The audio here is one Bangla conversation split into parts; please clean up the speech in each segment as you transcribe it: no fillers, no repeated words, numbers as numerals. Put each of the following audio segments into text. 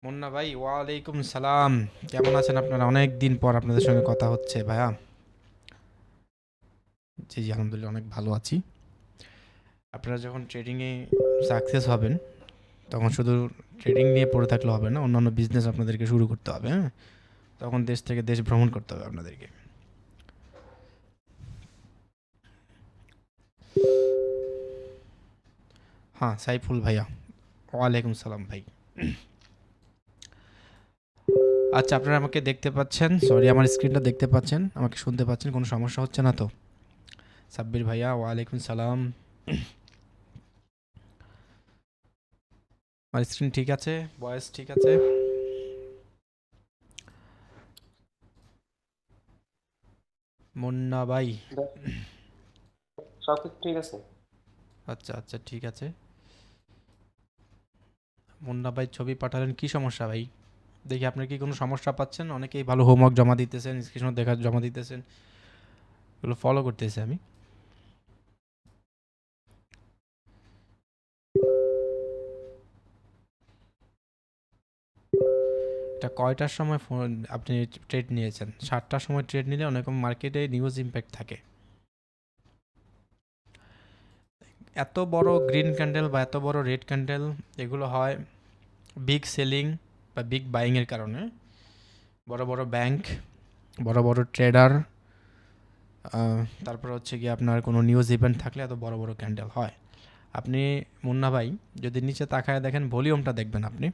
মুন্না ভাই, ওয়ালাইকুম সালাম। কেমন আছেন আপনারা? অনেক দিন পর আপনাদের সঙ্গে কথা হচ্ছে ভাইয়া। জি জি, আলহামদুলিল্লাহ অনেক ভালো আছি। আপনারা যখন ট্রেডিংয়ে সাকসেস হবেন তখন শুধু ট্রেডিং নিয়ে পড়ে থাকলে হবে না, অন্যান্য বিজনেস আপনাদেরকে শুরু করতে হবে। হ্যাঁ, তখন দেশ থেকে দেশ ভ্রমণ করতে হবে আপনাদেরকে। হ্যাঁ, সাইফুল ভাইয়া, ওয়ালাইকুম সালাম ভাই। আচ্ছা, আপনারা আমাকে দেখতে পাচ্ছেন? সরি, আমার স্ক্রিনটা দেখতে পাচ্ছেন? আমাকে শুনতে পাচ্ছেন? কোনো সমস্যা হচ্ছে না তো? সাব্বির ভাইয়া, ওয়ালাইকুম সালাম। আমার স্ক্রিন ঠিক আছে? ভয়েস ঠিক আছে? মুন্না ভাই। দেখ, সবকিছু ঠিক আছে। আচ্ছা আচ্ছা, ঠিক আছে। মুন্না ভাই ছবি পাঠালেন, কি সমস্যা ভাই? দেখি আপনার কি কোনো সমস্যা পাচ্ছেন? অনেকেই ভালো হোমওয়ার্ক জমা দিতেছেন, স্ক্রিনশট দেখা জমা দিতেছেন, এগুলো ফলো করতেছি আমি। এটা কয়টার সময় ফোন আপনি ট্রেড নিয়েছেন? 7টার সময় ট্রেড নিলে অনেক মার্কেটে নিউজ ইম্প্যাক্ট থাকে। এত বড় গ্রিন ক্যান্ডেল বা এত বড় রেড ক্যান্ডেল, এগুলো হয় বিগ সেলিং বা বিগ বাইংয়ের কারণে। বড় বড় ব্যাংক, বড় বড় ট্রেডার, তারপর হচ্ছে গিয়ে আপনার কোনো নিউজ ইভেন্ট থাকলে এত বড় বড় ক্যান্ডেল হয়। আপনি, মুন্না ভাই, যদি নিচে তাকায় দেখেন, ভলিউমটা দেখবেন আপনি,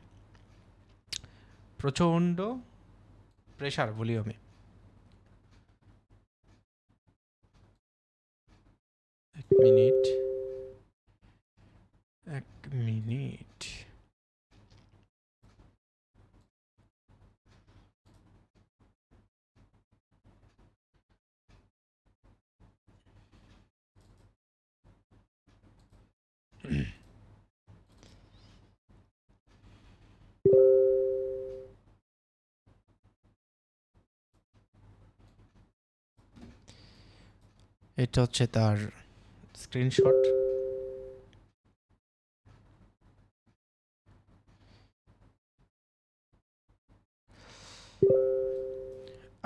প্রচণ্ড প্রেশার ভলিউমে। এক মিনিট, এক মিনিট। এটা হচ্ছে তার স্ক্রিনশট।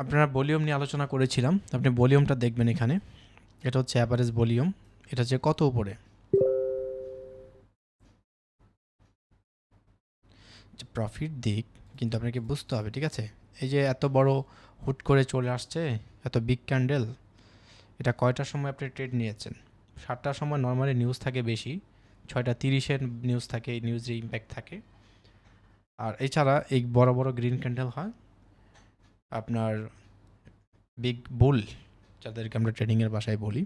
আপনারা ভলিউম নিয়ে আলোচনা করেছিলাম, আপনি ভলিউমটা দেখবেন এখানে। এটা হচ্ছে অ্যাভারেজ ভলিউম। এটা হচ্ছে কত উপরে, প্রফিট দিক, কিন্তু আপনাকে বুঝতে হবে, ঠিক আছে? এই যে এত বড় হুট করে চলে আসছে, এত বিগ ক্যান্ডেল, এটা কয়টার সময় আপনি ট্রেড নিয়েছেন? 7টার সময় নর্মালি নিউজ থাকে বেশি, 6টা 30-এর নিউজ থাকে, এই নিউজে ইম্প্যাক্ট থাকে। আর এছাড়া এই বড় বড় গ্রিন ক্যান্ডেল হয় আপনার বিগ বুল, যাদেরকে আমরা ট্রেডিংয়ের ভাষায় বলি,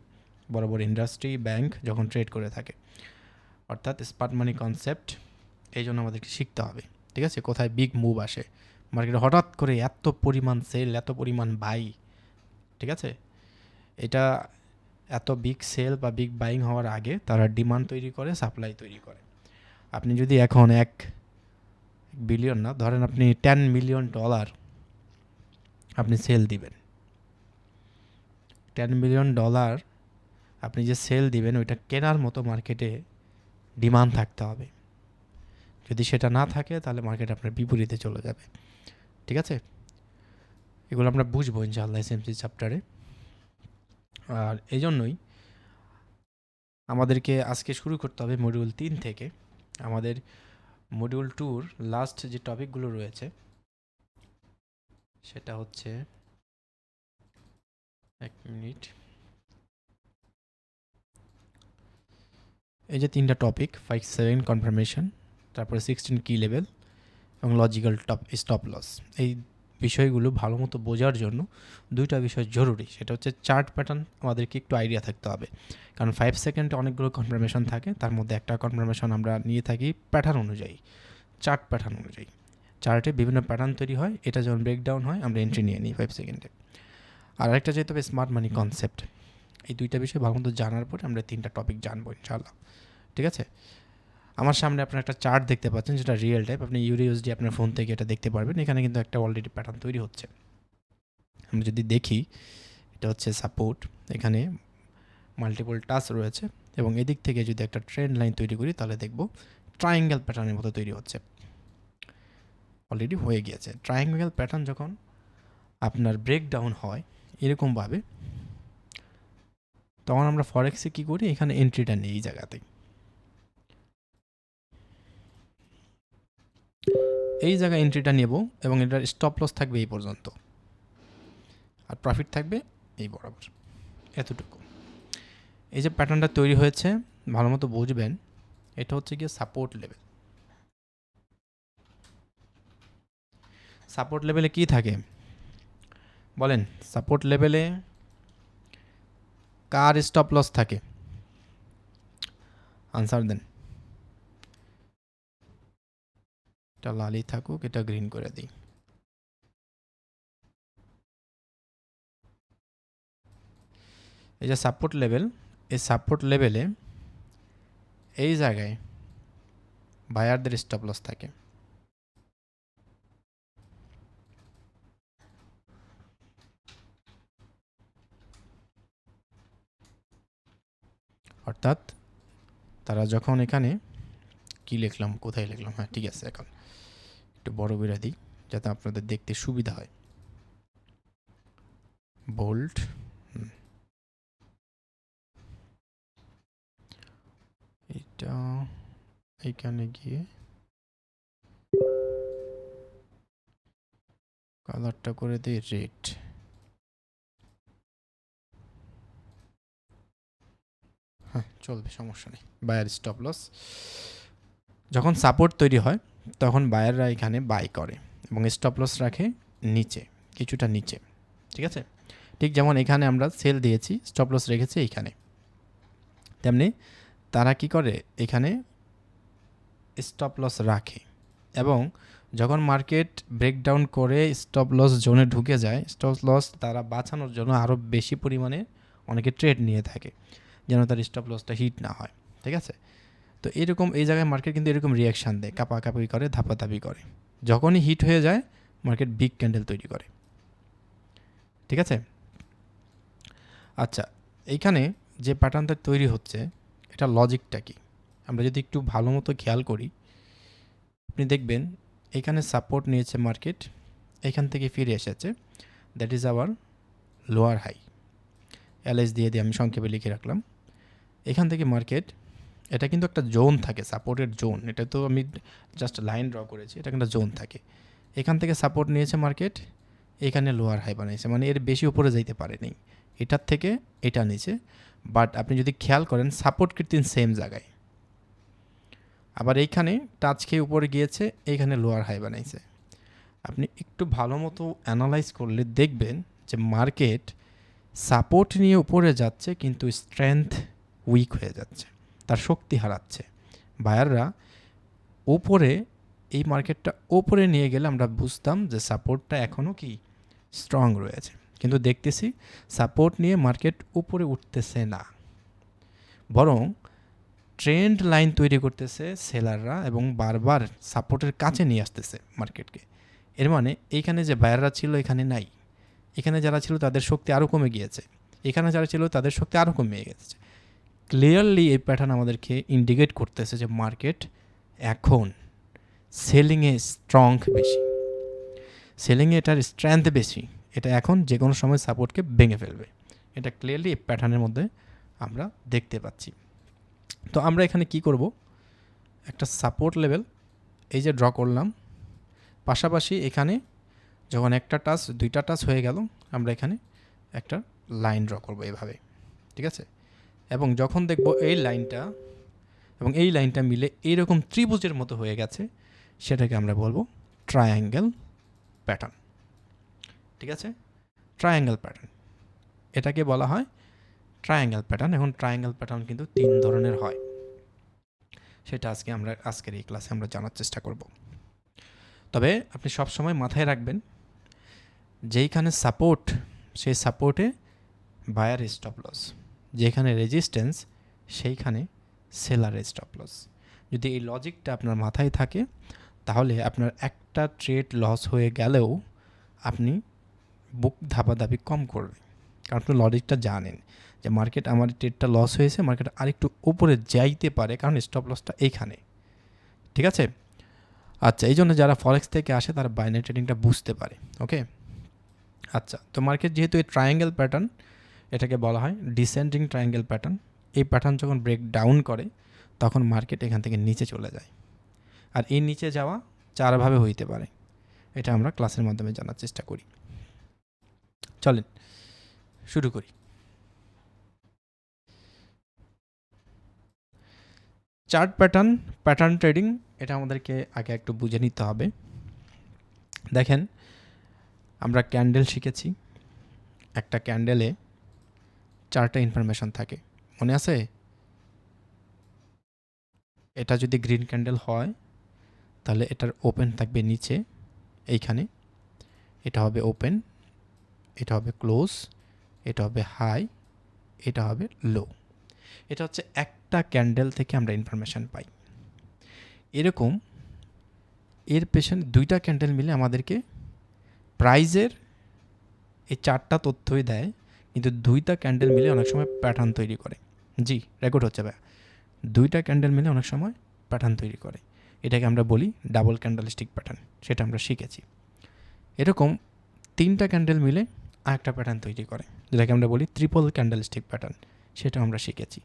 বড় বড় ইন্ডাস্ট্রি ব্যাংক যখন ট্রেড করে থাকে। অর্থাৎ স্মার্ট মানি কনসেপ্ট এই জন্য আমাদেরকে শিখতে হবে, ঠিক আছে? কোথায় বিগ মুভ আসে মার্কেটে, হঠাৎ করে এত পরিমাণ সেল, এত পরিমাণ বাই, ঠিক আছে? এটা এত বিগ সেল বা বিগ বাইং হওয়ার আগে তারা ডিমান্ড তৈরি করে, সাপ্লাই তৈরি করে। আপনি যদি এখন 1 বিলিয়ন না, ধরেন আপনি $10 মিলিয়ন আপনি সেল দিবেন, $10 মিলিয়ন আপনি যে সেল দিবেন, ওইটা কেনার মতো মার্কেটে ডিমান্ড থাকতে হবে। যদি সেটা না থাকে তাহলে মার্কেট আপনার বিপরীতে চলে যাবে, ঠিক আছে? এগুলো আমরা বুঝবো ইনশাআল্লাহ এসএমসি চ্যাপ্টারে। আর এই জন্যই আমাদেরকে আজকে শুরু করতে হবে মডিউল 3 থেকে। আমাদের মডিউল 2-র লাস্ট যে টপিকগুলো রয়েছে সেটা হচ্ছে, এক মিনিট, এই যে 3টা টপিক, 5-7 কনফার্মেশন, তারপরে 16 কি লেভেল এবং লজিক্যাল স্টপ লস। এই বিষয়গুলো ভালো মতো বোঝার জন্য 2টা বিষয় জরুরি। সেটা হচ্ছে চার্ট প্যাটার্ন আমাদেরকে একটু আইডিয়া থাকতে হবে, কারণ 5 সেকেন্ডে অনেকগুলো কনফার্মেশন থাকে, তার মধ্যে একটা কনফার্মেশন আমরা নিয়ে থাকি প্যাটার্ন অনুযায়ী, চার্ট প্যাটার্ন অনুযায়ী। চার্টে বিভিন্ন প্যাটার্ন তৈরি হয়, এটা যখন ব্রেকডাউন হয় আমরা এন্ট্রি নিয়ে নিই 5 সেকেন্ডে। আর আরেকটা যেতে হবে স্মার্ট মানি কনসেপ্ট। এই 2টা বিষয় ভালো মতো জানার পরে আমরা 3টা টপিক জানবো ইনশাআল্লাহ, ঠিক আছে? আমার সামনে আপনার একটা চার্ট দেখতে পাচ্ছেন, যেটা রিয়েল টাইপ, আপনি ইউরিউসডি আপনার ফোন থেকে এটা দেখতে পারবেন। এখানে কিন্তু একটা অলরেডি প্যাটার্ন তৈরি হচ্ছে। আমরা যদি দেখি, এটা হচ্ছে সাপোর্ট, এখানে মাল্টিপল টাচ রয়েছে, এবং এদিক থেকে যদি একটা ট্রেন্ড লাইন তৈরি করি তাহলে দেখব ট্রায়াঙ্গেল প্যাটার্নের মতো তৈরি হচ্ছে, অলরেডি হয়ে গিয়েছে। ট্রায়াঙ্গেল প্যাটার্ন যখন আপনার ব্রেকডাউন হয় এরকমভাবে, তখন আমরা ফরেক্সে কী করি, এখানে এন্ট্রিটা নেই এই জায়গাতেই। এই জায়গায় এন্ট্রিটা নেব এবং এটার স্টপ লস থাকবে এই পর্যন্ত, আর প্রফিট থাকবে এই বরাবর, এতটুকু। এই যে প্যাটার্নটা তৈরি হয়েছে ভালো মতো বুঝবেন, এটা হচ্ছে গিয়ে সাপোর্ট লেভেল। সাপোর্ট লেভেলে কি থাকে বলেন? সাপোর্ট লেভেলে কার স্টপ লস থাকে? আনসার দেন। এটা লালই থাকুক, এটা গ্রিন করে দিই। এই যে সাপোর্ট লেভেল, এই সাপোর্ট লেভেলে এই জায়গায় বায়ারদের স্টপ লস থাকে। অর্থাৎ তারা যখন এখানে কি লিখলাম, কোথায় লিখলাম, হ্যাঁ ঠিক আছে, এখন একটু বড় করে দিই যাতে আপনাদের দেখতে সুবিধা হয়। বোল্ড, এটা এইখানে গিয়ে কালারটা করে দিই রেড। হ্যাঁ চলবে, সমস্যা নেই। বায়ার স্টপ লস, যখন সাপোর্ট তৈরি হয় তখন বায়াররা এখানে বাই করে এবং স্টপ লস রাখে নিচে, কিছুটা নিচে, ঠিক আছে? ঠিক যেমন এখানে আমরা সেল দিয়েছি, স্টপ লস রেখেছি এইখানে, তেমনি তারা কি করে এখানে স্টপ লস রাখে। এবং যখন মার্কেট ব্রেকডাউন করে স্টপ লস জোনে ঢুকে যায়, স্টপ লস তারা বাঁচানোর জন্য আরও বেশি পরিমাণে অনেকে ট্রেড নিয়ে থাকে যেন তার স্টপ লসটা হিট না হয়, ঠিক আছে? তো এরকম এই জায়গায় মার্কেট কিন্তু এরকম রিয়াকশান দেয়, কাপাকাপি করে, ধাপাধাপি করে। যখনই হিট হয়ে যায় মার্কেট বিগ ক্যান্ডেল তৈরি করে, ঠিক আছে? আচ্ছা, এইখানে যে প্যাটার্নটা তৈরি হচ্ছে এটা লজিকটা কি আমরা যদি একটু ভালো মতো খেয়াল করি, আপনি দেখবেন এখানে সাপোর্ট নিয়েছে মার্কেট, এখান থেকে ফিরে এসেছে, that is our lower high. LS দিয়ে আমি সংক্ষেপে লিখে রাখলাম। এখান থেকে মার্কেট, এটা কিন্তু একটা জোন থাকে, সাপোর্টের জোন, এটা তো আমি জাস্ট লাইন ড্র করেছি, এটা একটা জোন থাকে। এখান থেকে সাপোর্ট নিয়েছে মার্কেট, এখানে লোয়ার হাই বানিয়েছে, মানে এর বেশি উপরে যাইতে পারেনি, এটার থেকে এটা নিচে। বাট আপনি যদি খেয়াল করেন সাপোর্ট কিন্তু সেম জায়গায়, আবার এইখানে টাচ খেয়ে উপরে গিয়েছে, এইখানে লোয়ার হাই বানাইছে। আপনি একটু ভালো মতো অ্যানালাইজ করলে দেখবেন যে মার্কেট সাপোর্ট নিয়ে উপরে যাচ্ছে কিন্তু স্ট্রেংথ উইক হয়ে যাচ্ছে, তার শক্তি হারাচ্ছে। বায়াররা ওপরে, এই মার্কেটটা ওপরে নিয়ে গেলে আমরা বুঝতাম যে সাপোর্টটা এখনও কি স্ট্রং রয়েছে, কিন্তু দেখতেছি সাপোর্ট নিয়ে মার্কেট উপরে উঠতেছে না, বরং ট্রেন্ড লাইন তৈরি করতেছে সেলাররা এবং বারবার সাপোর্টের কাছে নিয়ে আসতেছে মার্কেটকে। এর মানে এইখানে যে বায়াররা ছিল এখানে নাই, এখানে যারা ছিল তাদের শক্তি আরও কমে গিয়েছে, এখানে যারা ছিল তাদের শক্তি আরও কমে গেছে। ক্লিয়ারলি এই প্যাটার্ন আমাদেরকে ইন্ডিকেট করতেছে যে মার্কেট এখন সেলিংয়ে স্ট্রং বেশি, সেলিংয়ে এটার স্ট্রেংথ বেশি, এটা এখন যে কোনো সময় সাপোর্টকে ভেঙে ফেলবে। এটা ক্লিয়ারলি এই প্যাটার্নের মধ্যে আমরা দেখতে পাচ্ছি। তো আমরা এখানে কি করব, একটা সাপোর্ট লেভেল এই যে ড্র করলাম, পাশাপাশি এখানে যখন একটা টাচ দুইটা টাচ হয়ে গেল আমরা এখানে একটা লাইন ড্র করব এভাবে, ঠিক আছে? এবং যখন দেখব এই লাইনটা এবং এই লাইনটা মিলে এইরকম ত্রিভুজের মতো হয়ে গেছে, সেটাকে আমরা বলবো ট্রায়াঙ্গেল প্যাটার্ন, ঠিক আছে? ট্রায়াঙ্গেল প্যাটার্ন, এটাকে বলা হয় ট্রায়াঙ্গেল প্যাটার্ন। এখন ট্রায়াঙ্গেল প্যাটার্ন কিন্তু 3 ধরনের হয়, সেটা আজকের এই ক্লাসে আমরা জানার চেষ্টা করব। তবে আপনি সবসময় মাথায় রাখবেন যেইখানে সাপোর্ট, সেই সাপোর্টে বায়ার স্টপ লস, যেখানে রেজিস্ট্যান্স সেইখানে সেলারের স্টপ লস। যদি এই লজিকটা আপনার মাথায় থাকে তাহলে আপনার একটা ট্রেড লস হয়ে গেলেও আপনি বুক ধাপাধাপি কম করবে, কারণ আপনি লজিকটা জানেন যে মার্কেট, আমার ট্রেডটা লস হয়েছে, মার্কেট আরেকটু উপরে যাইতে পারে কারণ স্টপ লসটা এইখানে। ঠিক আছে? আচ্ছা, এই জন্য যারা ফরেক্স থেকে আসে তারা বাইনারি ট্রেডিংটা বুঝতে পারে। ওকে, আচ্ছা, তো মার্কেট যেহেতু এই ট্রায়াঙ্গেল প্যাটার্ন, এটাকে বলা হয় ডিসেন্ডিং ট্রায়াঙ্গেল প্যাটার্ন। এই প্যাটার্ন যখন ব্রেক ডাউন করে তখন মার্কেট এখান থেকে নিচে চলে যায়। আর এই নিচে যাওয়া চারভাবে হইতে পারে, এটা আমরা ক্লাসের মাধ্যমে জানার চেষ্টা করি। চলেন শুরু করি। চার্ট প্যাটার্ন, প্যাটার্ন ট্রেডিং, এটা আমাদেরকে আগে একটু বুঝে নিতে হবে। দেখেন, আমরা ক্যান্ডেল শিখেছি, একটা ক্যান্ডেলে 4টা ইনফরমেশন থাকে, মনে আছে? এটা যদি গ্রিন ক্যান্ডেল হয় তাহলে এটার ওপেন থাকবে নিচে এইখানে, এটা হবে ওপেন, এটা হবে ক্লোজ, এটা হবে হাই, এটা হবে লো। এটা হচ্ছে একটা ক্যান্ডেল থেকে আমরা ইনফরমেশান পাই। এরকম এর পেছনে 2টা ক্যান্ডেল মিলে আমাদেরকে প্রাইজের এই 4টা তথ্যই দেয়, কিন্তু 2টা ক্যান্ডেল মিলে অনেক সময় প্যাটার্ন তৈরি করে। জি, রেকর্ড হচ্ছে ভাই। 2টা ক্যান্ডেল মিলে অনেক সময় প্যাটার্ন তৈরি করে, এটাকে আমরা বলি ডাবল ক্যান্ডেলস্টিক প্যাটার্ন, সেটা আমরা শিখেছি। এরকম 3টা ক্যান্ডেল মিলে আরেকটা প্যাটার্ন তৈরি করে, যেটাকে আমরা বলি ট্রিপল ক্যান্ডেলস্টিক প্যাটার্ন, সেটা আমরা শিখেছি।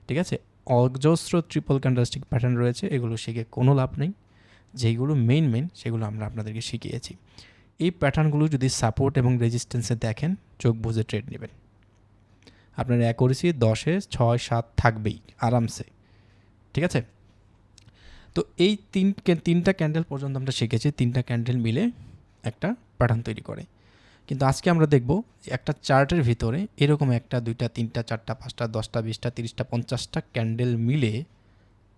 ঠিক আছে, অজস্র ট্রিপল ক্যান্ডেলস্টিক প্যাটার্ন রয়েছে, এগুলো শিখে কোনো লাভ নেই। যেইগুলো মেইন সেগুলো আমরা আপনাদেরকে শিখিয়েছি। এই প্যাটার্নগুলো যদি সাপোর্ট এবং রেজিস্ট্যান্সে দেখেন, চোখ বুঝে ট্রেড নেবেন। আপনার অ্যাকুরেসি 10-এ 6-7 থাকবেই আরামসে। ঠিক আছে, তো এই 3টা ক্যান্ডেল পর্যন্ত আমরা শিখেছি, 3টা ক্যান্ডেল মিলে একটা প্যাটার্ন তৈরি করে। কিন্তু আজকে আমরা দেখব একটা চার্টের ভিতরে এরকম 1টা 2টা 3টা 4টা 5টা 10টা 20টা 30টা 50টা ক্যান্ডেল মিলে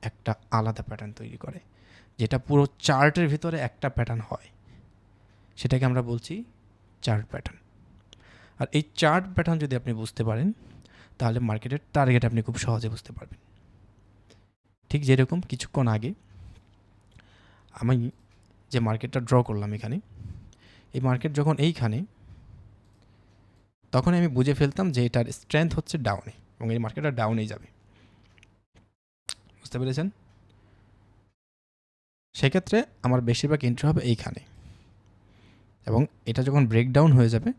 একটা আলাদা প্যাটার্ন তৈরি করে, যেটা পুরো চার্টের ভিতরে একটা প্যাটার্ন হয়, সেটাকে আমরা বলছি চার্ট প্যাটার্ন। আর এই চার্ট প্যাটার্ন যদি আপনি বুঝতে পারেন তাহলে মার্কেটের টার্গেট আপনি খুব সহজে বুঝতে পারবেন। ঠিক যেরকম কিছুক্ষণ আগে আমি যে মার্কেটটা ড্র করলাম এখানে, এই মার্কেট যখন এইখানে, তখন আমি বুঝে ফেলতাম যে এটার স্ট্রেংথ হচ্ছে ডাউনে এবং এই মার্কেটটা ডাউনেই যাবে। বুঝতে পেরেছেন? সেক্ষেত্রে আমার বেশিরভাগ এন্ট্রি হবে এইখানে, এবং এটা যখন ব্রেকডাউন হয়ে যাবে,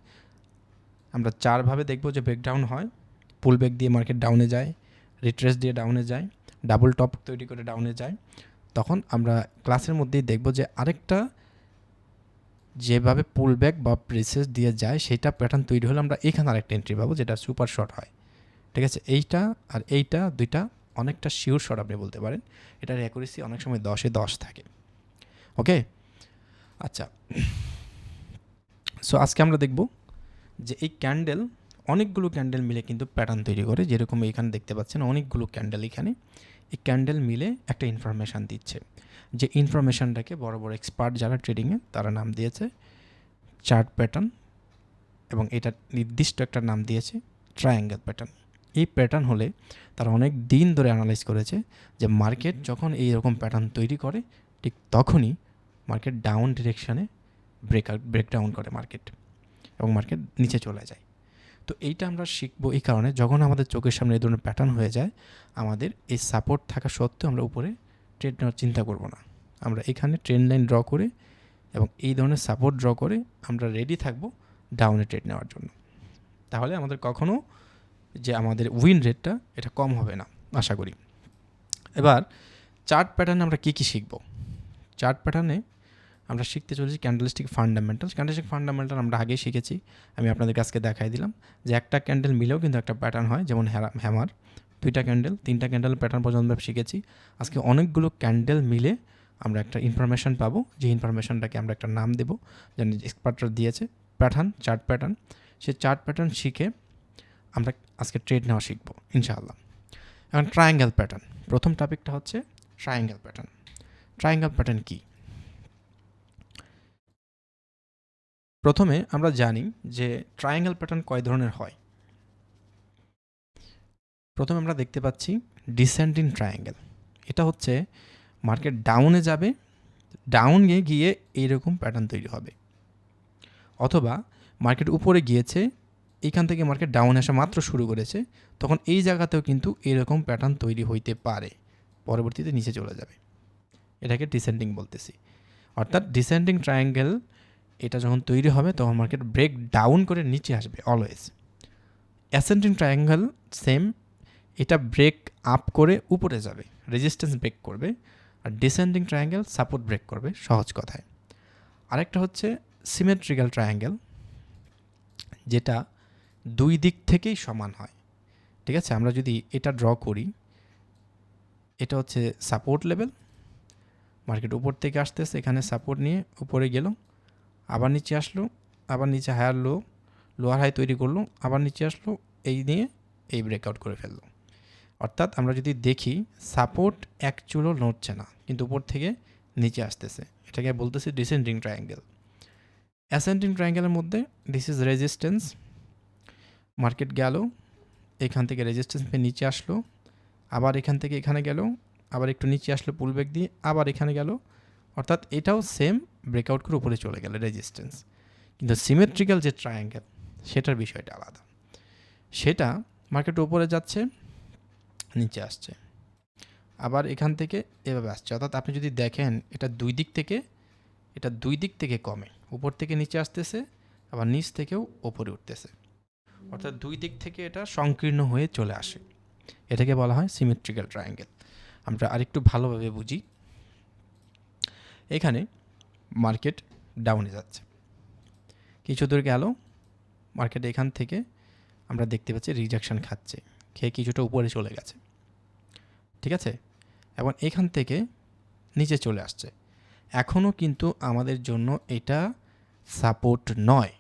আমরা 4ভাবে দেখব যে ব্রেকডাউন হয়। পুল ব্যাক দিয়ে মার্কেট ডাউনে যায়, রিট্রেস দিয়ে ডাউনে যায়, ডাবল টপ তৈরি করে ডাউনে যায়। তখন আমরা ক্লাসের মধ্যেই দেখব যে আরেকটা যেভাবে পুল ব্যাক বা প্রেসেস দিয়ে যায় সেটা প্যাটার্ন তৈরি হলে আমরা এখানে আরেকটা এন্ট্রি পাবো, যেটা সুপার শর্ট হয়। ঠিক আছে, এইটা আর এইটা 2টা অনেকটা শিওর শর্ট আপনি বলতে পারেন। এটার অ্যাকুরেসি অনেক সময় 10-এ 10 থাকে। ওকে, আচ্ছা, সো আজকে আমরা দেখব যে এই ক্যান্ডেল, অনেকগুলো ক্যান্ডেল মিলে কিন্তু প্যাটার্ন তৈরি করে। যেরকম এখানে দেখতে পাচ্ছেন অনেকগুলো ক্যান্ডেল, এখানে এই ক্যান্ডেল মিলে একটা ইনফরমেশান দিচ্ছে, যে ইনফরমেশানটাকে বড় বড় এক্সপার্ট যারা ট্রেডিংয়ে তারা নাম দিয়েছে চার্ট প্যাটার্ন, এবং এটা নির্দিষ্ট একটা নাম দিয়েছে ট্রায়াঙ্গেল প্যাটার্ন। এই প্যাটার্ন হলে তারা অনেক দিন ধরে অ্যানালাইজ করেছে যে মার্কেট যখন এই রকম প্যাটার্ন তৈরি করে ঠিক তখনই মার্কেট ডাউন ডিরেকশানে ব্রেকডাউন করে মার্কেট, এবং মার্কেট নিচে চলে যায়। তো এইটা আমরা শিখবো এই কারণে, যখন আমাদের চোখের সামনে এই ধরনের প্যাটার্ন হয়ে যায়, আমাদের এই সাপোর্ট থাকা সত্ত্বেও আমরা উপরে ট্রেড নেওয়ার চিন্তা করব না। আমরা এখানে ট্রেন্ড লাইন ড্র করে এবং এই ধরনের সাপোর্ট ড্র করে আমরা রেডি থাকবো ডাউনে ট্রেড নেওয়ার জন্য। তাহলে আমাদের কখনো যে আমাদের উইন রেটটা এটা কম হবে না, আশা করি। এবার চার্ট প্যাটার্নে আমরা কী কী শিখব? চার্ট প্যাটার্নে আমরা শিখতে চলেছি ক্যান্ডেলস্টিক ফান্ডামেন্টাল। ক্যান্ডেলস্টিক ফান্ডামেন্টাল আমরা আগেই শিখেছি, আমি আপনাদের কাছে দেখাই দিলাম যে একটা ক্যান্ডেল মিলেও কিন্তু একটা প্যাটার্ন হয়, যেমন হ্যামার। 2টা ক্যান্ডেল 3টা ক্যান্ডেল প্যাটার্ন পর্যন্ত আমরা শিখেছি। আজকে অনেকগুলো ক্যান্ডেল মিলে আমরা একটা ইনফরমেশান পাবো, যে ইনফরমেশানটাকে আমরা একটা নাম দেবো, যেন এক্সপার্টরা দিয়েছে প্যাটার্ন, চার্ট প্যাটার্ন। সেই চার্ট প্যাটার্ন শিখে আমরা আজকে ট্রেড নেওয়া শিখবো ইনশাআল্লাহ। এখন ট্রায়াঙ্গেল প্যাটার্ন, প্রথম টপিকটা হচ্ছে ট্রায়াঙ্গেল প্যাটার্ন। ট্রায়াঙ্গেল প্যাটার্ন কী? প্রথমে আমরা জানি যে ট্রায়াঙ্গেল প্যাটার্ন কয় ধরনের হয়। প্রথমে আমরা দেখতে পাচ্ছি ডিসেন্ডিং ট্রায়াঙ্গেল। এটা হচ্ছে মার্কেট ডাউনে যাবে, ডাউনে গিয়ে এইরকম প্যাটার্ন তৈরি হবে, অথবা মার্কেট উপরে গিয়েছে, এইখান থেকে মার্কেট ডাউনে আসা মাত্র শুরু করেছে, তখন এই জায়গাতেও কিন্তু এরকম প্যাটার্ন তৈরি হইতে পারে, পরবর্তীতে নিচে চলে যাবে। এটাকে ডিসেন্ডিং বলতেছি। অর্থাৎ ডিসেন্ডিং ট্রায়াঙ্গেল এটা যখন তৈরি হবে তখন মার্কেট ব্রেক ডাউন করে নিচে আসবে অলওয়েজ। অ্যাসেন্ডিং ট্রায়াঙ্গেল সেম, এটা ব্রেক আপ করে উপরে যাবে, রেজিস্ট্যান্স ব্রেক করবে। আর ডিসেন্ডিং ট্রায়াঙ্গেল সাপোর্ট ব্রেক করবে, সহজ কথায়। আরেকটা হচ্ছে সিমেট্রিক্যাল ট্রায়াঙ্গেল, যেটা দুই দিক থেকেই সমান হয়। ঠিক আছে, আমরা যদি এটা ড্র করি, এটা হচ্ছে সাপোর্ট লেভেল, মার্কেট উপর থেকে আসতেছে, এখানে সাপোর্ট নিয়ে উপরে গেল, আবার নিচে আসলো, আবার নিচে হায়ার লো, লোয়ার হাই তৈরি করলো, আবার নিচে আসলো, এই নিয়ে এই ব্রেকআউট করে ফেললো। অর্থাৎ আমরা যদি দেখি সাপোর্ট এক চুলও নড়ছে না, কিন্তু উপর থেকে নিচে আসতেছে, এটাকে বলতেছি ডিসেন্ডিং ট্রায়াঙ্গেল। অ্যাসেন্ডিং ট্রায়াঙ্গেলের মধ্যে দিস ইজ রেজিস্ট্যান্স, মার্কেট গেল, এখান থেকে রেজিস্ট্যান্স পেয়ে নিচে আসলো, আবার এখান থেকে এখানে গেল, আবার একটু নিচে আসলো পুলব্যাক দিয়ে, আবার এখানে গেল। অর্থাৎ এটাও সেম ব্রেকআউট করে উপরে চলে গেল রেজিস্ট্যান্স। কিন্তু সিমেট্রিক্যাল যে ট্রায়াঙ্গেল সেটার বিষয়টা আলাদা, সেটা মার্কেট উপরে যাচ্ছে, নিচে আসছে, আবার এখান থেকে এভাবে আসছে। অর্থাৎ আপনি যদি দেখেন এটা দুই দিক থেকে কমে, উপর থেকে নিচে আসতেছে, আবার নিচ থেকেও ওপরে উঠতেছে। অর্থাৎ দুই দিক থেকে এটা সংকীর্ণ হয়ে চলে আসে, এটাকে বলা হয় সিমেট্রিক্যাল ট্রায়াঙ্গেল। আমরা আরেকটু ভালোভাবে বুঝি। এখানে মার্কেট ডাউনে যাচ্ছে, কিছু দূর গেল, মার্কেট এখান থেকে আমরা দেখতে পাচ্ছি রিজেকশন খাচ্ছে, খেয়ে কিছুটা উপরে চলে গেছে। ঠিক আছে, এবং এখান থেকে নিচে চলে আসছে। এখনও কিন্তু আমাদের জন্য এটা সাপোর্ট নয়।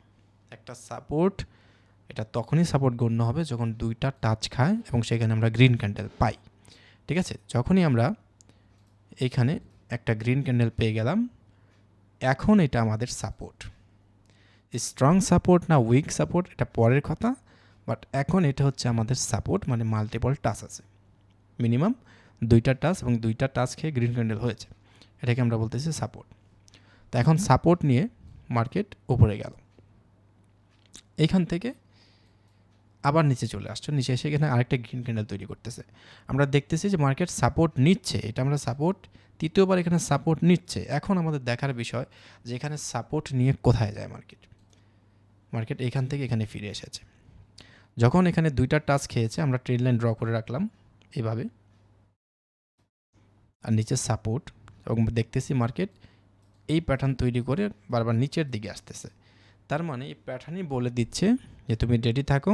একটা সাপোর্ট, এটা তখনই সাপোর্ট গণ্য হবে যখন দুইটা টাচ খায় এবং সেখানে আমরা গ্রিন ক্যান্ডেল পাই। ঠিক আছে, যখনই আমরা এখানে একটা গ্রিন ক্যান্ডেল পেয়ে গেলাম, এখন এটা আমাদের সাপোর্ট। স্ট্রং সাপোর্ট না উইক সাপোর্ট এটা পরের কথা, বাট এখন এটা হচ্ছে আমাদের সাপোর্ট, মানে মাল্টিপল টাচ আছে, মিনিমাম দুইটা টাচ, এবং দুইটা টাচ খেয়ে গ্রিন ক্যান্ডেল হয়েছে, এটাকে আমরা বলতেছি সাপোর্ট। তো এখন সাপোর্ট নিয়ে মার্কেট উপরে গেল, এইখান থেকে আবার নিচে চলে আসছে, নিচে এসে এখানে আরেকটা গ্রিন ক্যান্ডেল তৈরি করতেছে। আমরা দেখতেছি যে মার্কেট সাপোর্ট নিচ্ছে, এটা আমরা সাপোর্ট, তৃতীয়বার এখানে সাপোর্ট নিচ্ছে। এখন আমাদের দেখার বিষয় যে এখানে সাপোর্ট নিয়ে কোথায় যায় মার্কেট এখান থেকে এখানে ফিরে এসেছে। যখন এখানে দুইটা টাচ খেয়েছে, আমরা ট্রেড লাইন ড্র করে রাখলাম এভাবে, আর নিচে সাপোর্ট, এবং দেখতেছি মার্কেট এই প্যাটার্ন তৈরি করে বারবার নিচের দিকে আসতেছে। তার মানে এই প্যাটার্নই বলে দিচ্ছে যে তুমি রেডি থাকো,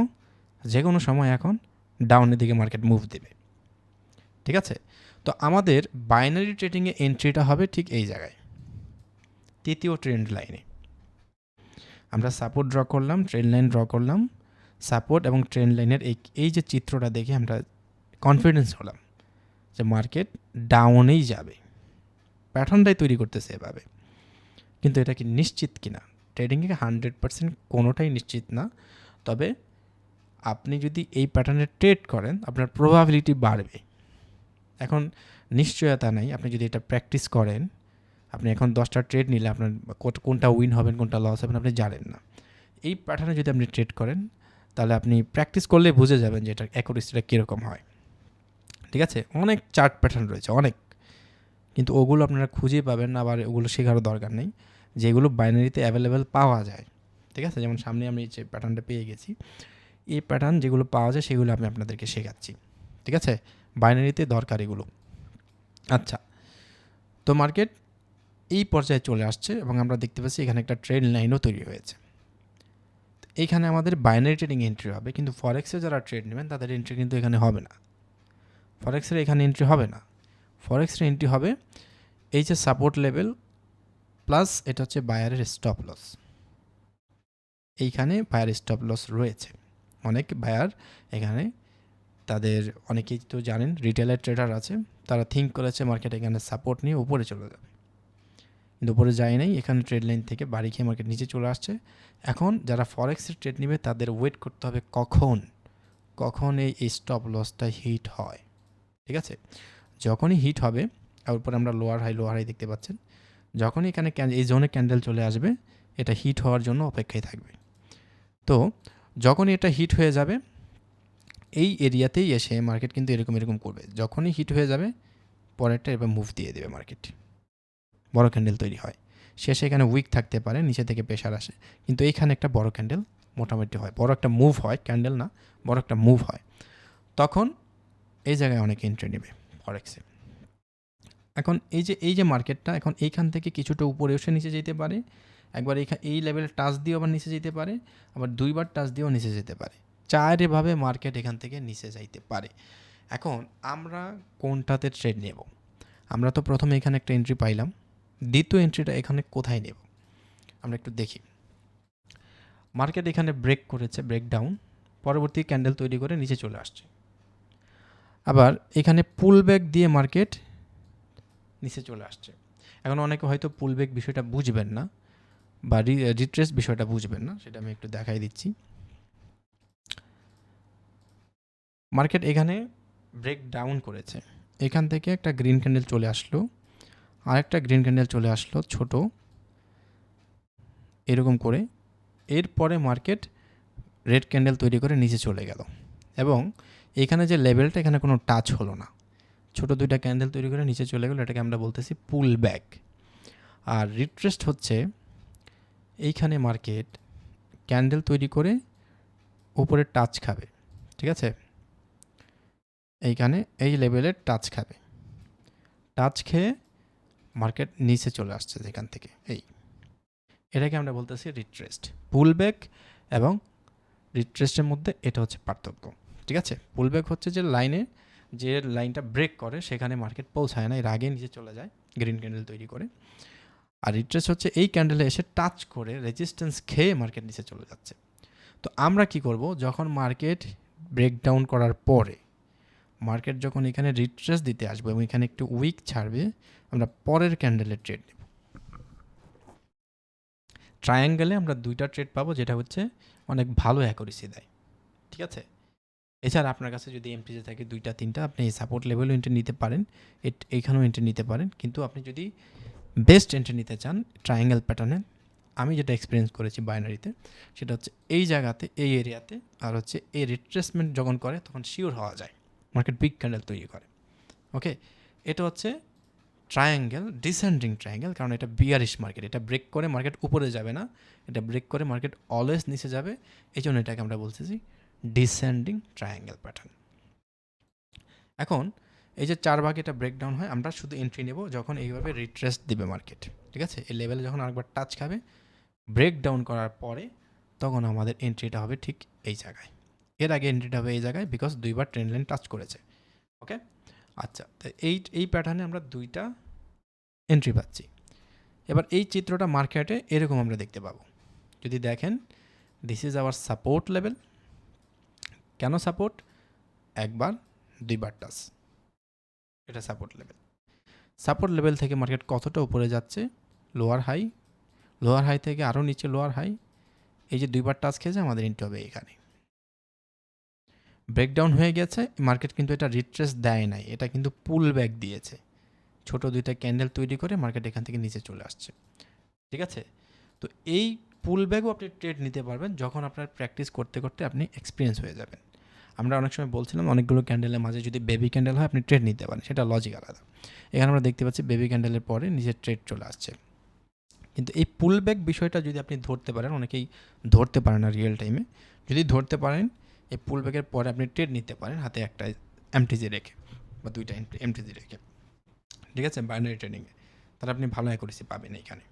যে কোনো সময় এখন ডাউনের দিকে মার্কেট মুভ দেবে। ঠিক আছে, তো আমাদের বাইনারি ট্রেডিংয়ে এন্ট্রিটা হবে ঠিক এই জায়গায়, তৃতীয় ট্রেন্ড লাইনে। আমরা সাপোর্ট ড্র করলাম, ট্রেন্ড লাইন ড্র করলাম, সাপোর্ট এবং ট্রেন্ড লাইনের এই যে চিত্রটা দেখে আমরা কনফিডেন্স হলাম যে মার্কেট ডাউনেই যাবে, প্যাটার্নটাই তৈরি করতেছে এভাবে। কিন্তু এটা কি নিশ্চিত কিনা? ট্রেডিংয়ে 100% কোনোটাই নিশ্চিত না। তবে আপনি যদি এই প্যাটার্নে ট্রেড করেন, আপনার প্রবাবিলিটি বাড়বে। এখন নিশ্চয়তা নাই, আপনি যদি এটা প্র্যাকটিস করেন, আপনি এখন 10টা ট্রেড নিলে আপনার কোনটা উইন হবেন কোনটা লস হবেন আপনি জানেন না। এই প্যাটার্নে যদি আপনি ট্রেড করেন, তাহলে আপনি প্র্যাকটিস করলে বুঝে যাবেন যে এটার অ্যাকুরেসিটা কীরকম হয়। ঠিক আছে, অনেক চার্ট প্যাটার্ন রয়েছে অনেক, কিন্তু ওগুলো আপনারা খুঁজে পাবেন না, আবার ওগুলো শেখারও দরকার নেই, যেগুলো বাইনারিতে অ্যাভেলেবেল পাওয়া যায়। ঠিক আছে, যেমন সামনে আমি যে প্যাটার্নটা পেয়ে গেছি, এই প্যাটার্ন যেগুলো পাওয়া যায় সেগুলো আমি আপনাদেরকে শেখাচ্ছি। ঠিক আছে, বাইনারিতে দরকার এগুলো। আচ্ছা, তো মার্কেট এই পর্যায়ে চলে আসছে এবং আমরা দেখতে পাচ্ছি এখানে একটা ট্রেড লাইনও তৈরি হয়েছে। এইখানে আমাদের বাইনারি ট্রেডিং এন্ট্রি হবে, কিন্তু ফরেক্সে যারা ট্রেড নেবেন তাদের এন্ট্রি কিন্তু এখানে হবে না। ফরেক্সের এখানে এন্ট্রি হবে না, ফরেক্সের এন্ট্রি হবে এই যে সাপোর্ট লেভেল প্লাস এটা হচ্ছে বায়ারের স্টপ লস। এইখানে বায়ার স্টপ লস রয়েছে, অনেক বায়ার এখানে, তাদের অনেকেই তো জানেন রিটেলার ট্রেডার আছে, তারা থিঙ্ক করেছে মার্কেট এখানে সাপোর্ট নিয়ে উপরে চলে যাবে, কিন্তু উপরে যায় নাই, এখানে ট্রেড লাইন থেকে বাড়ি খেয়ে মার্কেট নিচে চলে আসছে। এখন যারা ফরেক্সের ট্রেড নেবে তাদের ওয়েট করতে হবে কখন এই স্টপ লসটা হিট হয়। ঠিক আছে, যখনই হিট হবে, আর উপরে আমরা লোয়ার হাই দেখতে পাচ্ছেন, যখনই এখানে এই জোনে ক্যান্ডেল চলে আসবে, এটা হিট হওয়ার জন্য অপেক্ষায় থাকবে। তো যখনই এটা হিট হয়ে যাবে, এই এরিয়াতেই এসে মার্কেট কিন্তু এরকম করবে, যখনই হিট হয়ে যাবে পরেরটা এবার মুভ দিয়ে দেবে মার্কেট। বড় ক্যান্ডেল তৈরি হয়। শেষে এখানে উইক থাকতে পারে, নিচে থেকে প্রেশার আসে, কিন্তু এইখানে একটা বড় ক্যান্ডেল মোটামুটি হয়, বড় একটা মুভ হয়, ক্যান্ডেল না, বড় একটা মুভ হয়। তখন এই জায়গায় অনেকে এন্ট্রি নেবে ফরেক্সে। এখন এই যে মার্কেটটা এখন এইখান থেকে কিছুটা উপরে এসে নিচে যেতে পারে, একবার এই লেভেল টাচ দিয়েও আবার নিচে যেতে পারে, আবার দুইবার টাচ দিয়েও নিচে যেতে পারে। চারভাবে মার্কেট এখান থেকে নিচে যাইতে পারে। এখন আমরা কোনটাতে ট্রেড নেব? আমরা তো প্রথমে এখানে একটা এন্ট্রি পাইলাম, দ্বিতীয় এন্ট্রিটা এখানে কোথায় নেব আমরা একটু দেখি। মার্কেট এখানে ব্রেক করেছে, ব্রেক ডাউন, পরবর্তী ক্যান্ডেল তৈরি করে নিচে চলে আসছে। আবার এখানে পুল ব্যাক দিয়ে মার্কেট নিচে চলে আসছে। এখন অনেকে হয়তো পুল ব্যাক বিষয়টা বুঝবেন না বা রিট্রেস বিষয়টা বুঝবেন না, সেটা আমি একটু দেখাই দিচ্ছি। মার্কেট এখানে ব্রেক ডাউন করেছে, এখান থেকে একটা গ্রিন ক্যান্ডেল চলে আসলো, আরেকটা গ্রিন ক্যান্ডেল চলে আসলো ছোট এরকম করে। এরপরে মার্কেট রেড ক্যান্ডেল তৈরি করে নিচে চলে গেল, এবং এখানে যে লেভেলটা এখানে কোনো টাচ হলো না, ছোট দুইটা ক্যান্ডেল তৈরি করে নিচে চলে গেল, এটাকে আমরা বলতেছি পুল ব্যাক। আর রিট্রেস্ট হচ্ছে এইখানে মার্কেট ক্যান্ডেল তৈরি করে উপরে টাচ খাবে, ঠিক আছে, এইখানে এই লেভেলের টাচ খাবে, টাচ খেয়ে মার্কেট নিচে চলে আসছে যেখান থেকে, এটাকে আমরা বলতেছি রিট্রেস্ট। পুল ব্যাক এবং রিট্রেস্টের মধ্যে এটা হচ্ছে পার্থক্য, ঠিক আছে। পুল ব্যাক হচ্ছে যে লাইনটা ব্রেক করে সেখানে মার্কেট পৌঁছায় না, এর আগে নিচে চলে যায় গ্রিন ক্যান্ডেল তৈরি করে। আর রিট্রেস হচ্ছে এই ক্যান্ডেলে এসে টাচ করে রেজিস্ট্যান্স খেয়ে মার্কেট নিচে চলে যাচ্ছে। তো আমরা কি করব, যখন মার্কেট ব্রেকডাউন করার পরে মার্কেট যখন এখানে রিট্রেস দিতে আসবে এবং এখানে একটু উইক ছাড়বে, আমরা পরের ক্যান্ডেলের ট্রেড নেব। ট্রায়াঙ্গেলে আমরা দুইটা ট্রেড পাবো, যেটা হচ্ছে অনেক ভালো অ্যাকুরেসি দেয়, ঠিক আছে। এছাড়া আপনার কাছে যদি এমটিজে থাকে দুইটা তিনটা, আপনি এই সাপোর্ট লেভেলও এন্ট্রি নিতে পারেন, এইখানেও এন্ট্রি নিতে পারেন। কিন্তু আপনি যদি বেস্ট এন্ট্রি নিতে চান ট্রায়াঙ্গেল প্যাটার্নে, আমি যেটা এক্সপিরিয়েন্স করেছি বাইনারিতে, সেটা হচ্ছে এই জায়গাতে, এই এরিয়াতে, আর হচ্ছে এই রিট্রেসমেন্ট যখন করে তখন শিওর হওয়া যায় মার্কেট বিগ ক্যান্ডেল তৈরি করে। ওকে, এটা হচ্ছে ট্রায়াঙ্গেল, ডিসেন্ডিং ট্রায়াঙ্গেল, কারণ এটা বিয়ারিশ মার্কেট, এটা ব্রেক করে মার্কেট উপরে যাবে না, এটা ব্রেক করে মার্কেট অলওয়েজ নিচে যাবে, এই জন্য এটাকে আমরা বলতেছি ডিসেন্ডিং ট্রায়াঙ্গেল প্যাটার্ন। এখন এই যে 4 ভাগে এটা ব্রেকডাউন হয়, আমরা শুধু এন্ট্রি নেব যখন এইভাবে রিট্রেস দিবে মার্কেট, ঠিক আছে। এই লেভেলে যখন আরেকবার টাচ খাবে ব্রেকডাউন করার পরে, তখন আমাদের এন্ট্রিটা হবে ঠিক এই জায়গায়। এর আগে এন্ট্রিটা হবে এই জায়গায়, বিকজ দুইবার ট্রেন্ড লাইন টাচ করেছে। ওকে, আচ্ছা, তো এই প্যাটার্নে আমরা দুইটা এন্ট্রি পাচ্ছি। এবার এই চিত্রটা মার্কেটে এরকম আমরা দেখতে পাবো। যদি দেখেন, this is our support level. কেন সাপোর্ট? একবার দুইবার টাচ, এটা সাপোর্ট লেভেল। সাপোর্ট লেভেল থেকে মার্কেট কতটা উপরে যাচ্ছে, লোয়ার হাই, লোয়ার হাই থেকে আরও নিচে লোয়ার হাই, এই যে দুইবার টাচ খেয়েছে আমাদের এন্ট্রি হবে এখানে। ব্রেকডাউন হয়ে গেছে মার্কেট, কিন্তু এটা রিট্রেস দেয় নাই, এটা কিন্তু পুল ব্যাক দিয়েছে, ছোট দুইটা ক্যান্ডেল তৈরি করে মার্কেট এখান থেকে নিচে চলে আসছে, ঠিক আছে। তো এই পুল ব্যাকও আপনি ট্রেড নিতে পারবেন যখন আপনার প্র্যাকটিস করতে করতে আপনি এক্সপিরিয়েন্স হয়ে যাবেন। আমরা অনেক সময় বলছিলাম অনেকগুলো ক্যান্ডেলের মাঝে যদি বেবি ক্যান্ডেল হয় আপনি ট্রেড নিতে পারেন, সেটা লজিক আলাদা। এখানে আমরা দেখতে পাচ্ছি বেবি ক্যান্ডেলের পরে নিজের ট্রেড চলে আসছে। কিন্তু এই পুল ব্যাক বিষয়টা যদি আপনি ধরতে পারেন, অনেকেই ধরতে পারেন না রিয়েল টাইমে, যদি ধরতে পারেন এই পুল ব্যাকের পরে আপনি ট্রেড নিতে পারেন হাতে একটা এমটিজি রেখে বা দুইটা এমটিজি রেখে, ঠিক আছে, বাইনারি ট্রেডিংয়ে, তাহলে আপনি ভালো অ্যাকুরেসি পাবেন এইখানে।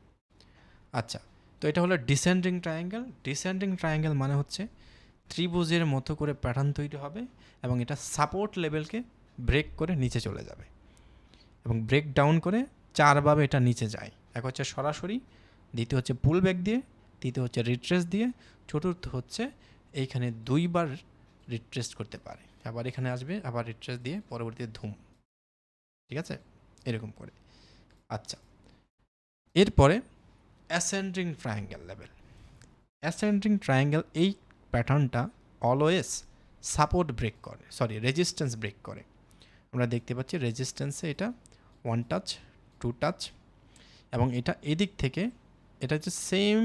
আচ্ছা, তো এটা হলো ডিসেন্ডিং ট্রায়াঙ্গেল। ডিসেন্ডিং ট্রায়াঙ্গেল মানে হচ্ছে ত্রিভুজের মতো করে প্যাটার্ন তৈরি হবে এবং এটা সাপোর্ট লেভেলকে ব্রেক করে নিচে চলে যাবে এবং ব্রেক ডাউন করে 4 ভাবে এটা নিচে যায়। এক হচ্ছে সরাসরি, দ্বিতীয় হচ্ছে পুল ব্যাক দিয়ে, তৃতীয় হচ্ছে রিট্রেস দিয়ে, চতুর্থ হচ্ছে এইখানে 2বার রিট্রেস করতে পারে, আবার এখানে আসবে, আবার রিট্রেস দিয়ে পরবর্তীতে ধুম, ঠিক আছে, এরকম করে। আচ্ছা, এরপরে ascending triangle level. Ascending triangle এই প্যাটার্নটা অলওয়েজ সাপোর্ট ব্রেক করে, রেজিস্ট্যান্স ব্রেক করে। আমরা দেখতে পাচ্ছি রেজিস্ট্যান্সে এটা 1 টাচ, 2 টাচ, এবং এটা এদিক থেকে এটা হচ্ছে সেম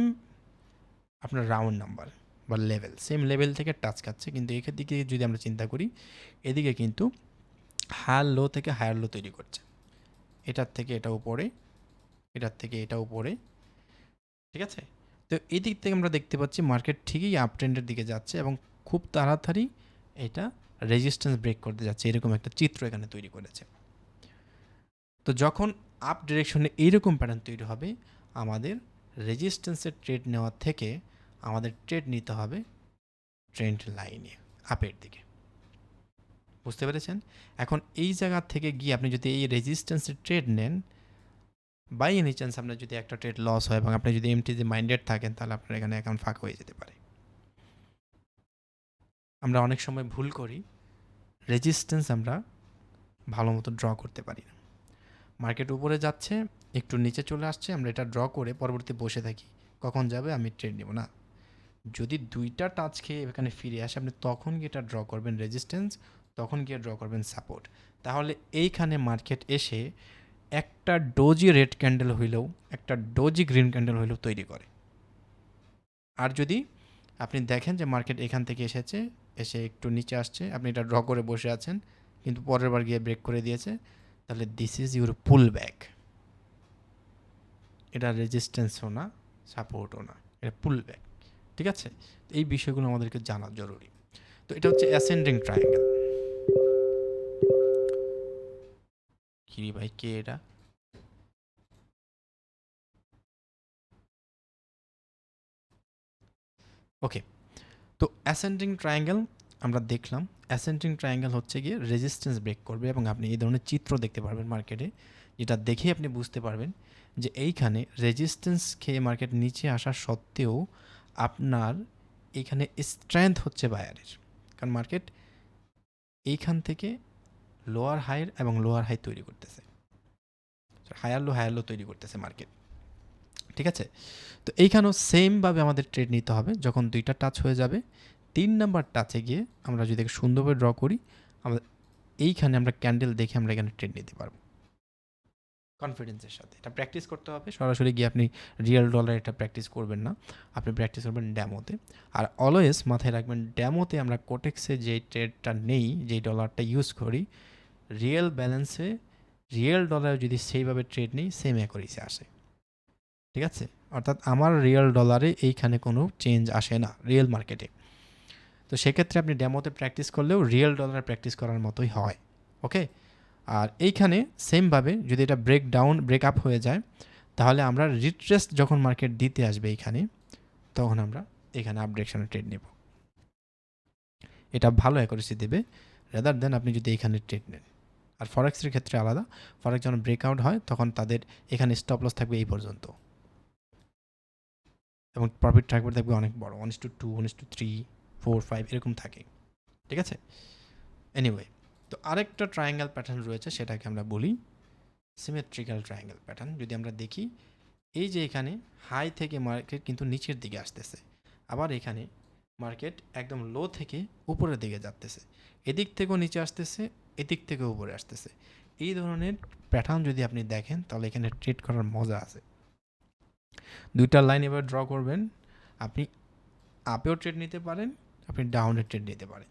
আপনার রাউন্ড নাম্বার বা লেভেল, সেম লেভেল থেকে টাচ খাচ্ছে। কিন্তু এখান দিকে যদি আমরা চিন্তা করি, এদিকে কিন্তু হায়ার লো থেকে হায়ার লো তৈরি করছে, এটার থেকে এটা উপরে, এটার থেকে এটা উপরে, ঠিক আছে। তো এই দিক থেকে আমরা দেখতে পাচ্ছি মার্কেট ঠিকই আপ ট্রেন্ডের দিকে যাচ্ছে এবং খুব তাড়াতাড়ি এটা রেজিস্ট্যান্স ব্রেক করতে যাচ্ছে, এরকম একটা চিত্র এখানে তৈরি করেছে। তো যখন আপ ডিরেকশনে এইরকম প্যাটার্ন তৈরি হবে, আমাদের রেজিস্ট্যান্সের ট্রেড নেওয়ার থেকে আমাদের ট্রেড নিতে হবে ট্রেন্ড লাইনে আপের দিকে। বুঝতে পেরেছেন? এখন এই জায়গা থেকে গিয়ে আপনি যদি এই রেজিস্ট্যান্সের ট্রেড নেন, বাই এনি চান্স আপনার যদি একটা ট্রেড লস হয় এবং আপনি যদি এমটিজি মাইন্ডেড থাকেন, তাহলে আপনার এখানে অ্যাকাউন্ট ফাঁকা হয়ে যেতে পারে। আমরা অনেক সময় ভুল করি, রেজিস্ট্যান্স আমরা ভালো মতো ড্র করতে পারি না। মার্কেট উপরে যাচ্ছে, একটু নিচে চলে আসছে, আমরা এটা ড্র করে পরবর্তী বসে থাকি, কখন যাবে আমি ট্রেড নেব না। যদি দুইটা টাচ খেয়ে এখানে ফিরে আসে, আপনি তখন গিয়ে এটা ড্র করবেন রেজিস্ট্যান্স, তখন গিয়ে ড্র করবেন সাপোর্ট। তাহলে এইখানে মার্কেট এসে একটা ডোজি রেড ক্যান্ডেল হইলেও, একটা ডোজি গ্রিন ক্যান্ডেল হইলেও তৈরি করে। আর যদি আপনি দেখেন যে মার্কেট এখান থেকে এসেছে, এসে একটু নিচে আসছে, আপনি এটা ড্র করে বসে আছেন, কিন্তু পরের বার গিয়ে ব্রেক করে দিয়েছে, তাহলে this is your pool back. এটা রেজিস্ট্যান্সও না, সাপোর্টও না, এটা পুল ব্যাক। ঠিক আছে, এই বিষয়গুলো আমাদেরকে জানা জরুরি। তো এটা হচ্ছে অ্যাসেন্ডিং ট্রায়াঙ্গেল। কি ভাই, কে এটা? ওকে, তো অ্যাসেন্ডিং ট্রায়াঙ্গেল আমরা দেখলাম। অ্যাসেন্ডিং ট্রায়াঙ্গেল হচ্ছে গিয়ে রেজিস্ট্যান্স ব্রেক করবে এবং আপনি এই ধরনের চিত্র দেখতে পারবেন মার্কেটে, যেটা দেখে আপনি বুঝতে পারবেন যে এইখানে রেজিস্ট্যান্স খেয়ে মার্কেট নিচে আসা সত্ত্বেও আপনার এইখানে স্ট্রেংথ হচ্ছে বায়ারের, কারণ মার্কেট এইখান থেকে লোয়ার হাইয়ের এবং লোয়ার হাই তৈরি করতেছে, হায়ার লো তৈরি করতেছে মার্কেট। ঠিক আছে, তো এইখানেও সেমভাবে আমাদের ট্রেড নিতে হবে। যখন দুইটা টাচ হয়ে যাবে, 3 নাম্বার টাচে গিয়ে আমরা যদি সুন্দরভাবে ড্র করি, আমরা এইখানে আমরা ক্যান্ডেল দেখে আমরা এখানে ট্রেড নিতে পারবো কনফিডেন্সের সাথে। এটা প্র্যাকটিস করতে হবে, সরাসরি গিয়ে আপনি রিয়েল ডলার এটা প্র্যাকটিস করবেন না, আপনি প্র্যাকটিস করবেন ড্যামোতে। আর অলওয়েজ মাথায় রাখবেন, ড্যামোতে আমরা কোটেক্সে যেই ট্রেডটা নেই, যেই ডলারটা ইউজ করি, রিয়েল ব্যালেন্সে রিয়েল ডলারে যদি সেইভাবে ট্রেড নেই, সেম অ্যাকুরেসি আসে। ঠিক আছে, অর্থাৎ আমার রিয়েল ডলারে এইখানে কোনো চেঞ্জ আসে না রিয়েল মার্কেটে। তো সেক্ষেত্রে আপনি ডেমোতে প্র্যাকটিস করলেও রিয়েল ডলারে প্র্যাকটিস করার মতোই হয়। ওকে, আর এইখানে সেমভাবে যদি এটা ব্রেক আপ হয়ে যায়, তাহলে আমরা রিট্রেস্ট যখন মার্কেট দিতে আসবে এইখানে, তখন আমরা এখানে আপ ডিরেকশনে ট্রেড নেব। এটা ভালো অ্যাকুরেসি দেবে রাদার দেন আপনি যদি এইখানে ট্রেড নেন। আর ফরেক্সের ক্ষেত্রে আলাদা, ফরেক্স যখন ব্রেকআউট হয় তখন তাদের এখানে স্টপ লস থাকবে এই পর্যন্ত, এবং প্রফিট থাকবে অনেক বড়, 1:2, 1:3, 4, 5 এরকম থাকে। ঠিক আছে, এনিওয়ে, তো আরেকটা ট্রায়াঙ্গেল প্যাটার্ন রয়েছে, সেটাকে আমরা বলি সিমেট্রিক্যাল ট্রায়াঙ্গেল প্যাটার্ন। যদি আমরা দেখি, এই যে এখানে হাই থেকে মার্কেট কিন্তু নিচের দিকে আসতেছে, আবার এখানে মার্কেট একদম লো থেকে উপরের দিকে যাচ্ছে, এদিক থেকেও নিচে আসতেছে, এদিক থেকেও উপরে আসতেছে। এই ধরনের প্যাটার্ন যদি আপনি দেখেন, তাহলে এখানে ট্রেড করার মজা আছে। দুইটা লাইন এবার ড্র করবেন, আপনি আপেও ট্রেড নিতে পারেন, আপনি ডাউনে ট্রেড নিতে পারেন।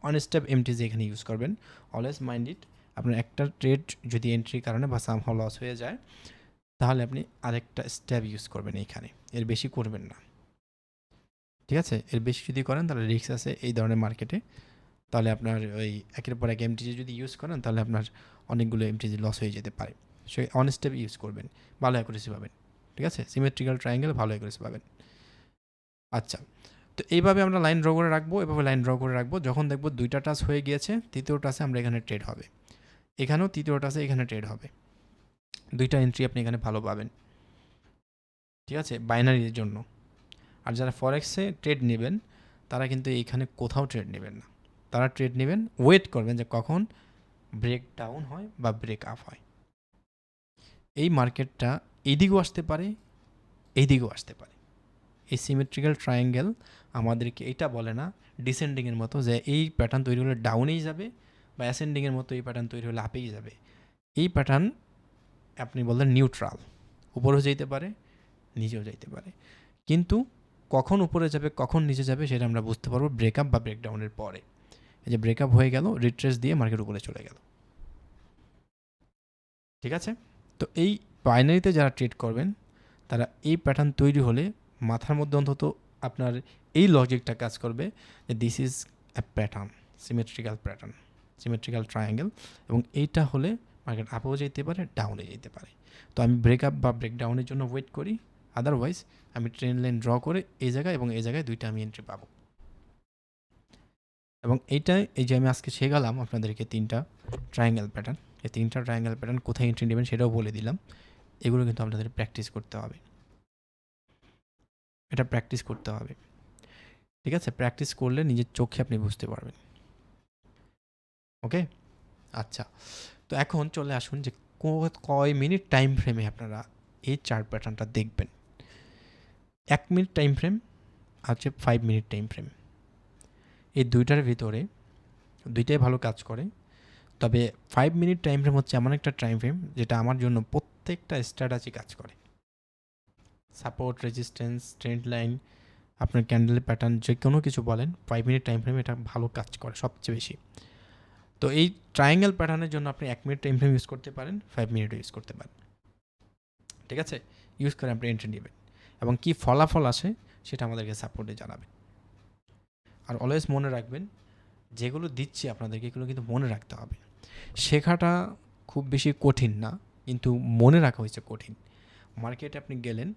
অন স্টেপ এমটিজি এখানে ইউজ করবেন, অলওয়েজ মাইন্ড ইট। আপনার একটা ট্রেড যদি এন্ট্রির কারণে বা সামহাও লস হয়ে যায়, তাহলে আপনি আরেকটা স্টেপ ইউজ করবেন এইখানে, এর বেশি করবেন না। ঠিক আছে, এর বেশি যদি করেন তাহলে রিস্ক আছে এই ধরনের মার্কেটে, তাহলে আপনার ওই একের পর এক এমটিজি যদি ইউজ করেন, তাহলে আপনার অনেকগুলো এমটিজি লস হয়ে যেতে পারে। সে অন স্টেপ ইউজ করবেন, ভালো অ্যাকুরেসি পাবেন। ঠিক আছে, সিমেট্রিক্যাল ট্রায়াঙ্গেল ভালো অ্যাকুরেসি পাবেন। আচ্ছা, তো এইভাবে আমরা লাইন ড্র করে রাখবো, এভাবে লাইন ড্র করে রাখবো। যখন দেখবো দুইটা টাচ হয়ে গিয়েছে, তৃতীয় টাচে আমরা এখানে ট্রেড হবে, এখানেও তৃতীয় টাচে এখানে ট্রেড হবে। দুইটা এন্ট্রি আপনি এখানে ভালো পাবেন। ঠিক আছে, বাইনারির জন্য। আর যারা ফরেক্সে ট্রেড নেবেন, তারা কিন্তু এইখানে কোথাও ট্রেড নেবেন না, তারা ট্রেড নেবেন, ওয়েট করবেন যে কখন ব্রেক ডাউন হয় বা ব্রেক আপ হয়। এই মার্কেটটা এইদিকেও আসতে পারে, এইদিকেও আসতে পারে। এই সিমেট্রিক্যাল ট্রায়াঙ্গেল আমাদেরকে এটা বলে না ডিসেন্ডিংয়ের মতো যে এই প্যাটার্ন তৈরি হলে ডাউনেই যাবে, বা অ্যাসেন্ডিংয়ের মতো এই প্যাটার্ন তৈরি হলে আপেই যাবে। এই প্যাটার্ন আপনি বললেন নিউট্রাল, উপরেও যেতে পারে, নিচেও যাইতে পারে, কিন্তু কখন উপরে যাবে কখন নিচে যাবে সেটা আমরা বুঝতে পারবো ব্রেকআপ বা ব্রেকডাউনের পরে। এই যে ব্রেকআপ হয়ে গেল, রিট্রেস দিয়ে মার্কেট উপরে চলে গেল। ঠিক আছে, তো এই বাইনারিতে যারা ট্রেড করবেন তারা এই প্যাটার্ন তৈরি হলে মাথার মধ্যে অন্তত আপনার এই লজিকটা কাজ করবে যে this is a pattern, symmetrical triangle, এবং এইটা হলে মার্কেট আপেও যেতে পারে, ডাউনে যেতে পারে। তো আমি ব্রেকআপ বা ব্রেকডাউনের জন্য ওয়েট করি, আদারওয়াইজ আমি ট্রেন্ড লাইন ড্র করে এই জায়গায় এবং এই জায়গায় দুইটা আমি এন্ট্রি পাবো। এবং এইটাই এই যে আমি আজকে শেখালাম আপনাদেরকে 3টা ট্রায়াঙ্গেল প্যাটার্ন, এই 3টা ট্রায়াঙ্গেল প্যাটার্ন কোথায় এন্ট্রি নেবেন সেটাও বলে দিলাম। এগুলো কিন্তু আপনাদের প্র্যাকটিস করতে হবে, এটা প্র্যাকটিস করতে হবে, ঠিক আছে? প্র্যাকটিস করলে নিজের চোখে আপনি বুঝতে পারবেন। ওকে, আচ্ছা। তো এখন চলে আসুন যে কয় মিনিট টাইম ফ্রেমে আপনারা এই চার্ট প্যাটার্নটা দেখবেন। 1 মিনিট টাইম ফ্রেম আছে 5 মিনিট টাইম ফ্রেম, এই দুইটার ভিতরে দুইটাই ভালো কাজ করে। তবে 5 মিনিট টাইম ফ্রেম হচ্ছে এমন একটা টাইম ফ্রেম যেটা আমার জন্য প্রত্যেকটা স্ট্র্যাটেজি কাজ করে। সাপোর্ট, রেজিস্ট্যান্স, ট্রেন্ড লাইন, আপনার ক্যান্ডেল প্যাটার্ন, যে কোনো কিছু বলেন, 5 মিনিট টাইম ফ্রেম এটা ভালো কাজ করে সবচেয়ে বেশি। তো এই ট্রায়াঙ্গেল প্যাটার্নের জন্য আপনি 1 মিনিট টাইম ফ্রেম ইউজ করতে পারেন, 5 মিনিটও ইউজ করতে পারেন, ঠিক আছে? ইউজ করে আপনি এন্ট্রি নেবেন এবং কী ফলাফল আসে সেটা আমাদেরকে সাপোর্টে জানাবেন। আর অলওয়েজ মনে রাখবেন, যেগুলো দিচ্ছি আপনাদেরকে এগুলো কিন্তু মনে রাখতে হবে। শেখাটা খুব বেশি কঠিন না, কিন্তু মনে রাখা হয়েছে কঠিন। মার্কেটে আপনি গেলেন,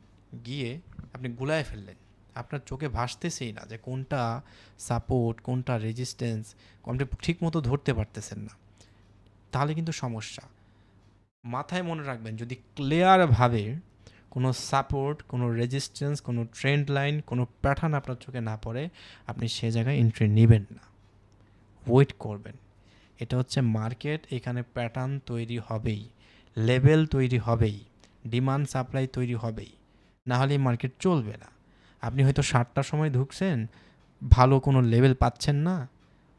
গিয়ে আপনি গুলায় ফেললেন, আপনার চোখে ভাসতেছেই না যে কোনটা সাপোর্ট, কোনটা রেজিস্ট্যান্স, আপনি ঠিক মতো ধরতে পারতেছেন না, তাহলে কিন্তু সমস্যা। মাথায় মনে রাখবেন, যদি ক্লিয়ারভাবে কোনো সাপোর্ট, কোনো রেজিস্ট্যান্স, কোনো ট্রেন্ড লাইন, কোনো প্যাটার্ন আপনার চোখে না পড়ে, আপনি সে জায়গায় এন্ট্রি নেবেন না, ওয়েট করবেন। এটা হচ্ছে মার্কেট, এখানে প্যাটার্ন তৈরি হবেই, লেভেল তৈরি হবেই, ডিমান্ড সাপ্লাই তৈরি হবেই, না হলে মার্কেট চলবে না। আপনি হয়তো 7টার সময় ঢুকছেন, ভালো কোনো লেভেল পাচ্ছেন না,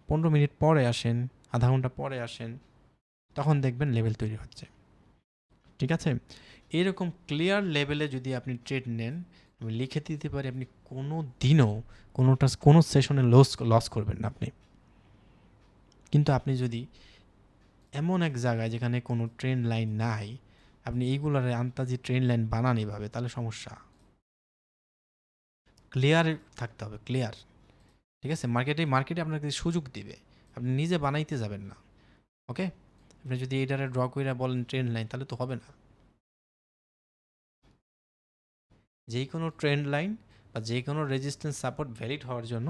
15 মিনিট পরে আসেন, আধা ঘন্টা পরে আসেন, তখন দেখবেন লেভেল তৈরি হচ্ছে, ঠিক আছে? এরকম ক্লিয়ার লেভেলে যদি আপনি ট্রেড নেন, আমি লিখে দিতে পারি আপনি কোনো দিনও কোনো সেশনে লস করবেন না আপনি। কিন্তু আপনি যদি এমন এক জায়গায় যেখানে কোনো ট্রেন্ড লাইন নাই, আপনি এইগুলোর আন্তাজি ট্রেন্ড লাইন বানান এভাবে, তাহলে সমস্যা। ক্লিয়ার থাকতে হবে, ক্লিয়ার, ঠিক আছে? মার্কেটে আপনাকে সুযোগ দিবে, আপনি নিজে বানাইতে যাবেন না। ওকে, আপনি যদি এইটারে ড্র করে বলেন ট্রেন্ড লাইন, তাহলে তো হবে না। যেই কোনো ট্রেন্ড লাইন বা যে কোনো রেজিস্ট্যান্স সাপোর্ট ভ্যালিড হওয়ার জন্য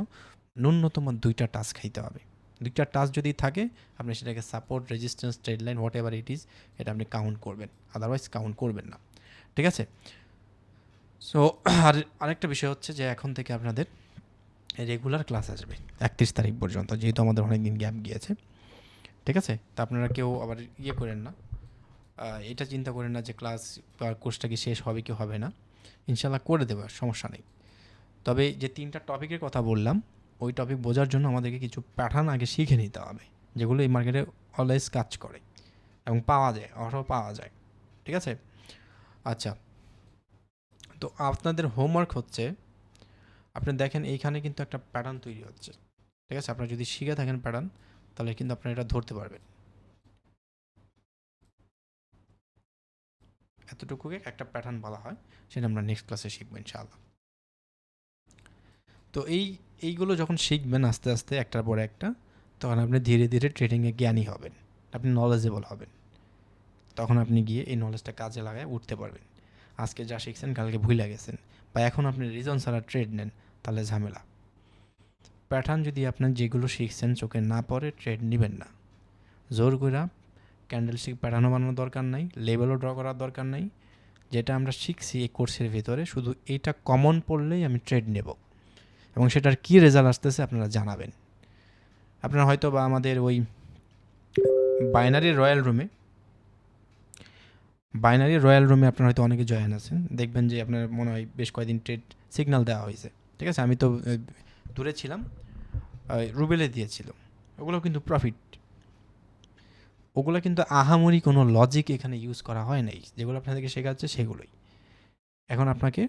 ন্যূনতম 2টা টাচ খাইতে হবে। 2টা টাচ যদি থাকে, আপনি সেটাকে support, resistance, trend line, what ever it is, এটা আপনি কাউন্ট করবেন, আদারওয়াইজ কাউন্ট করবেন না, ঠিক আছে? সো আরেকটা বিষয় হচ্ছে যে এখন থেকে আপনাদের রেগুলার ক্লাস আসবে 31 তারিখ পর্যন্ত, যেহেতু আমাদের অনেক দিন গ্যাপ গিয়েছে, ঠিক আছে? তা আপনারা কেউ আবার করেন না, এটা চিন্তা করেন না যে ক্লাস বা কোর্সটা কি শেষ হবে কি হবে না, ইনশাল্লাহ করে দেবে, সমস্যা নেই। তবে যে 3টা টপিকের কথা বললাম, ওই টপিক বোঝার জন্য আমাদেরকে কিছু প্যাটার্ন আগে শিখে নিতে হবে, যেগুলো এই মার্কেটে অলওয়েজ কাজ করে এবং পাওয়া যায়, পাওয়া যায়, ঠিক আছে? আচ্ছা, তো আপনাদের হোমওয়ার্ক হচ্ছে, আপনি দেখেন এইখানে কিন্তু একটা প্যাটার্ন তৈরি হচ্ছে, ঠিক আছে? আপনারা যদি শিখে থাকেন প্যাটার্ন, তাহলে কিন্তু আপনারা এটা ধরতে পারবেন। এতটুকুকে একটা প্যাটার্ন বলা হয়, সেটা আমরা নেক্সট ক্লাসে শিখবো ইনশাআল্লাহ। তো এইগুলো যখন শিখবেন আস্তে আস্তে একটার পর একটা, তখন আপনি ধীরে ধীরে ট্রেডিংয়ে জ্ঞানী হবেন, আপনি নলেজেবল হবেন, তখন আপনি গিয়ে এই নলেজটা কাজে লাগায় উঠতে পারবেন। আজকে যা শিখছেন কালকে ভুলে গেছেন, বা এখন আপনি রিজন ছাড়া ট্রেড নেন, তাহলে ঝামেলা। প্যাটার্ন যদি আপনার যেগুলো শিখছেন চোখে না পড়ে, ট্রেড নেবেন না। জোর করে ক্যান্ডেলস্টিক প্যাটার্নও বানানোর দরকার নাই, লেভেলও ড্র করার দরকার নাই। যেটা আমরা শিখছি এই কোর্সের ভিতরে, শুধু এইটা কমন পড়লেই আমি ট্রেড নেব, এবং সেটার কী রেজাল্ট আসতেছে আপনারা জানাবেন। আপনারা হয়তো বা আমাদের ওই বাইনারি রয়্যাল রুমে আপনারা হয়তো অনেকে জয়েন আছেন, দেখবেন যে আপনার মনে হয় বেশ কয়েকদিন ট্রেড সিগন্যাল দেওয়া হয়েছে, ঠিক আছে? আমি তো দূরে ছিলাম, রুবেলে দিয়েছিল, ওগুলো কিন্তু প্রফিট, ওগুলো কিন্তু আহামরি কোনো লজিক এখানে ইউজ করা হয় নাই, যেগুলো আপনাদেরকে শেখাচ্ছে সেগুলোই। এখন আপনাকে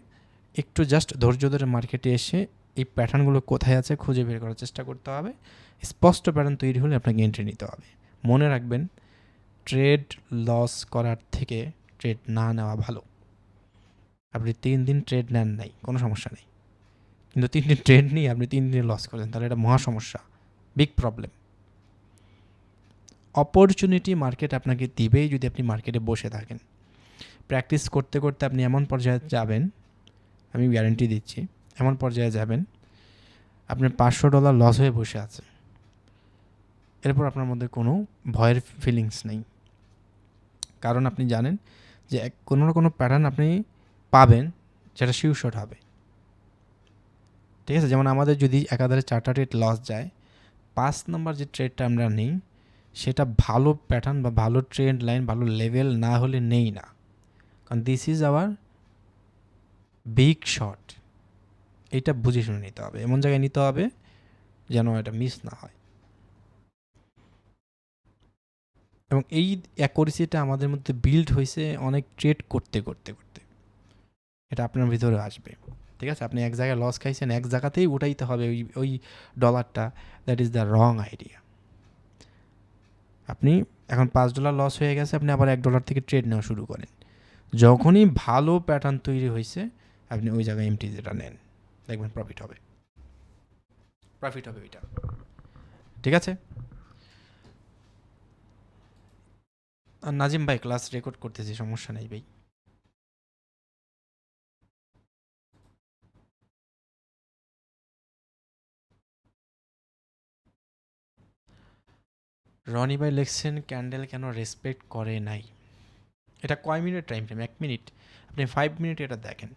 একটু জাস্ট ধৈর্য ধরে মার্কেটে এসে এই প্যাটার্নগুলো কোথায় আছে খুঁজে বের করার চেষ্টা করতে হবে। স্পষ্ট প্যাটার্ন তৈরি হলে আপনাকে এন্ট্রি নিতে হবে। মনে রাখবেন, ট্রেড লস করার থেকে ট্রেড না নেওয়া ভালো। আপনি 3 দিন ট্রেড নেন নাই, কোনো সমস্যা নেই, কিন্তু 3 দিন ট্রেড নিয়ে আপনি 3 দিনে লস করেন, তাহলে এটা মহা সমস্যা, বিগ প্রবলেম। অপরচুনিটি মার্কেট আপনাকে দিবেই যদি আপনি মার্কেটে বসে থাকেন। প্র্যাকটিস করতে করতে আপনি এমন পর্যায়ে যাবেন, আমি গ্যারান্টি দিচ্ছি, এমন পর্যায়ে যাবেন আপনার $500 লস হয়ে বসে আছে, এরপর আপনার মধ্যে কোনো ভয়ের ফিলিংস নেই, কারণ আপনি জানেন যে কোনো না কোনো প্যাটার্ন আপনি পাবেন যেটা শিওর শট হবে। ঠিক আছে, যেমন আমাদের যদি একাধারে 4টা ট্রেড লস যায়, 5 নম্বর যে ট্রেডটা আমরা নিই সেটা ভালো প্যাটার্ন বা ভালো ট্রেন্ড লাইন, ভালো লেভেল না হলে নেই না, কারণ this is our big shot. এইটা বুঝে শুনে নিতে হবে, এমন জায়গায় নিতে হবে যেন এটা মিস না হয়। এবং এই অ্যাকুরেসিটা আমাদের মধ্যে বিল্ড হয়েছে অনেক ট্রেড করতে করতে করতে, এটা আপনার ভিতরে আসবে। ঠিক আছে, আপনি এক জায়গায় লস খাইছেন, এক জায়গাতেই উঠাইতে হবে ওই ওই ডলারটা, that is the wrong idea. আপনি এখন $5 লস হয়ে গেছে, আপনি আবার $1 থেকে ট্রেড নেওয়া শুরু করেন, যখনই ভালো প্যাটার্ন তৈরি হয়েছে আপনি ওই জায়গায় এমটি যেটা নেন, দেখবেন প্রফিট হবে, প্রফিট হবে ওইটা। ঠিক আছে, আর নাজিম ভাই ক্লাস রেকর্ড করতেছি, সমস্যা নেই ভাই। রনি ভাই লিখছেন ক্যান্ডেল কেন রেসপেক্ট করে নাই। এটা কয় মিনিট টাইম ফ্রেম? 1 মিনিট, আপনি 5 মিনিট এটা দেখেন।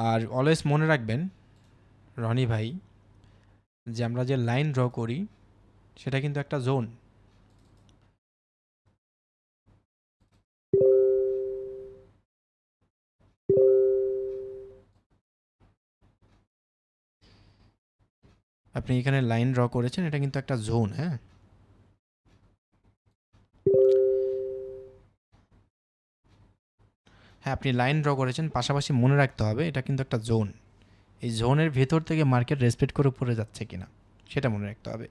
আর অলওয়েজ মনে রাখবেন রনি ভাই, যে আমরা যে লাইন ড্র করি সেটা কিন্তু একটা জোন। আপনি এখানে লাইন ড্র করেছেন, এটা কিন্তু একটা জোন। হ্যাঁ, হ্যাঁ, আপনি লাইন ড্র করেছেন, পাশাপাশি মনে রাখতে হবে এটা কিন্তু একটা জোন। এই জোনের ভেতর থেকে মার্কেট রেসপেক্ট করে উপরে যাচ্ছে কিনা সেটা মনে রাখতে হবে।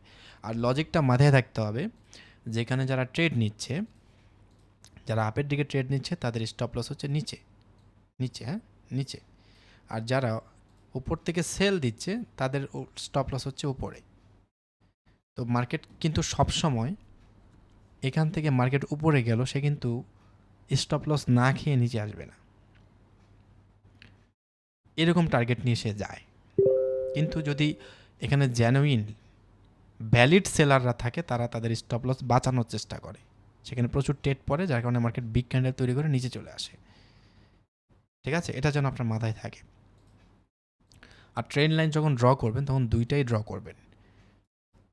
আর লজিকটা মাথায় থাকতে হবে, যেখানে যারা ট্রেড নিচ্ছে, যারা আপের দিকে ট্রেড নিচ্ছে তাদের স্টপ লস হচ্ছে নিচে নিচে, হ্যাঁ নিচে। আর যারা উপর থেকে সেল দিচ্ছে তাদের স্টপ লস হচ্ছে উপরে। তো মার্কেট কিন্তু সবসময় এখান থেকে মার্কেট উপরে গেল, সে কিন্তু স্টপ লস না খেয়ে নিচে আসবে না, এরকম টার্গেট নিয়ে সে যায়। কিন্তু যদি এখানে জেনুইন ভ্যালিড সেলাররা থাকে, তারা তাদের স্টপ লস বাঁচানোর চেষ্টা করে, সেখানে প্রচুর ট্রেড পড়ে, যার কারণে মার্কেট বিগ ক্যান্ডেল তৈরি করে নিচে চলে আসে। ঠিক আছে, এটা যেন আপনার মাথায় থাকে। আর ট্রেন্ড লাইন যখন ড্র করবেন তখন দুইটাই ড্র করবেন,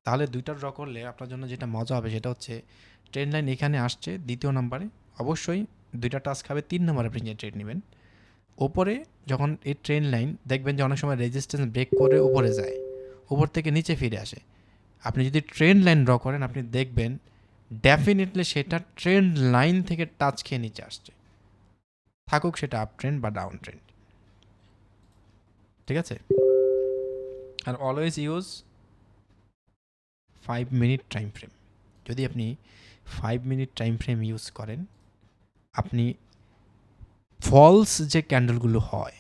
তাহলে দুইটা ড্র করলে আপনার জন্য যেটা মজা হবে সেটা হচ্ছে ট্রেন্ড লাইন এখানে আসছে দ্বিতীয় নাম্বারে, অবশ্যই দুইটা টাচ খাবে, 3 নম্বরে আপনি যে ট্রেড নেবেন। ওপরে যখন এই ট্রেন্ড লাইন দেখবেন যে অনেক সময় রেজিস্ট্যান্স ব্রেক করে উপরে যায়, উপর থেকে নিচে ফিরে আসে, আপনি যদি ট্রেন্ড লাইন ড্র করেন আপনি দেখবেন ডেফিনেটলি সেটা ট্রেন্ড লাইন থেকে টাচ খেয়ে নিচে আসছে, থাকুক সেটা আপ ট্রেন্ড বা ডাউন ট্রেন্ড। ঠিক আছে, আর always use 5 minute time frame. যদি আপনি 5 মিনিট টাইম ফ্রেম ইউজ করেন, আপনি ফলস যে ক্যান্ডেলগুলো হয়,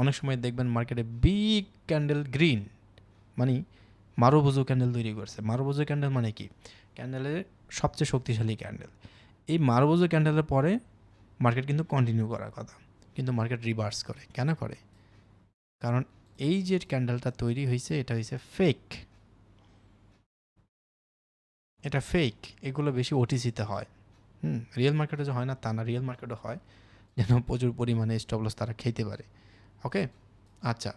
অনেক সময় দেখবেন মার্কেটে বিগ ক্যান্ডেল গ্রিন, মানে মারুবুজু ক্যান্ডেল তৈরি করছে। মারুবুজু ক্যান্ডেল মানে কি? ক্যান্ডেলের সবচেয়ে শক্তিশালী ক্যান্ডেল। এই মারুবুজু ক্যান্ডেলের পরে মার্কেট কিন্তু কন্টিনিউ করার কথা, কিন্তু মার্কেট রিভার্স করে। কেন করে? কারণ এই যে ক্যান্ডেলটা তৈরি হয়েছে এটা হয়েছে ফেক, এটা ফেক। এগুলো বেশি ওটিসিতে হয়, রিয়েল মার্কেটে যে হয় না তা না, রিয়েল মার্কেটও হয়, যেন প্রচুর পরিমাণে স্টপ লস তারা খেতে পারে। ওকে, আচ্ছা,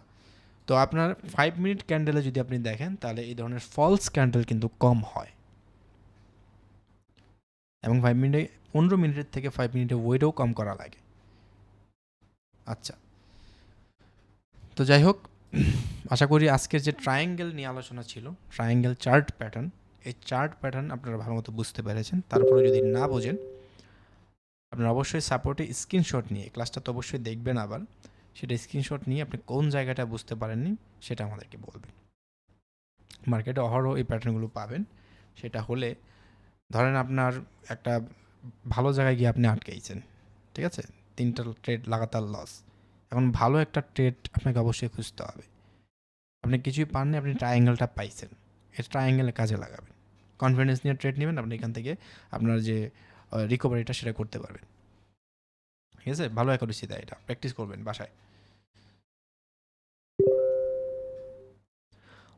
তো আপনার 5 মিনিট ক্যান্ডেলে যদি আপনি দেখেন তাহলে এই ধরনের ফলস ক্যান্ডেল কিন্তু কম হয়, এবং 5 মিনিটে 15 মিনিটের থেকে 5 মিনিটে ওয়েটও কম করা লাগে। আচ্ছা, তো যাই হোক, আশা করি আজকের যে ট্রায়াঙ্গেল নিয়ে আলোচনা ছিল, ট্রায়াঙ্গেল চার্ট প্যাটার্ন, এই চার্ট প্যাটার্ন আপনারা ভালো মতো বুঝতে পেরেছেন। তারপরে যদি না বোঝেন, আপনারা অবশ্যই সাপোর্টে স্ক্রিনশট নিয়ে, ক্লাসটা তো অবশ্যই দেখবেন, আবার সেটা স্ক্রিনশট নিয়ে আপনি কোন জায়গাটা বুঝতে পারেননি সেটা আমাদেরকে বলবেন। মার্কেটে অহরহ এই প্যাটার্নগুলো পাবেন। সেটা হলে ধরেন আপনার একটা ভালো জায়গায় গিয়ে আপনি আটকাইছেন, ঠিক আছে? 3টা ট্রেড লাগাতার লস। এখন ভালো একটা ট্রেড আপনাকে অবশ্যই খুঁজতে হবে। আপনি কিছুই পাননি, আপনি ট্রায়াঙ্গেলটা পাইছেন, এই ট্রায়াঙ্গেলে কাজে লাগাবেন। কনফিডেন্স নিয়ে ট্রেড নেবেন, আপনি এখান থেকে আপনার যে রিকভারিটা সেটা করতে পারবেন, ঠিক আছে? ভালো অ্যাকুরেসি দেয়, এটা প্র্যাকটিস করবেন বাসায়।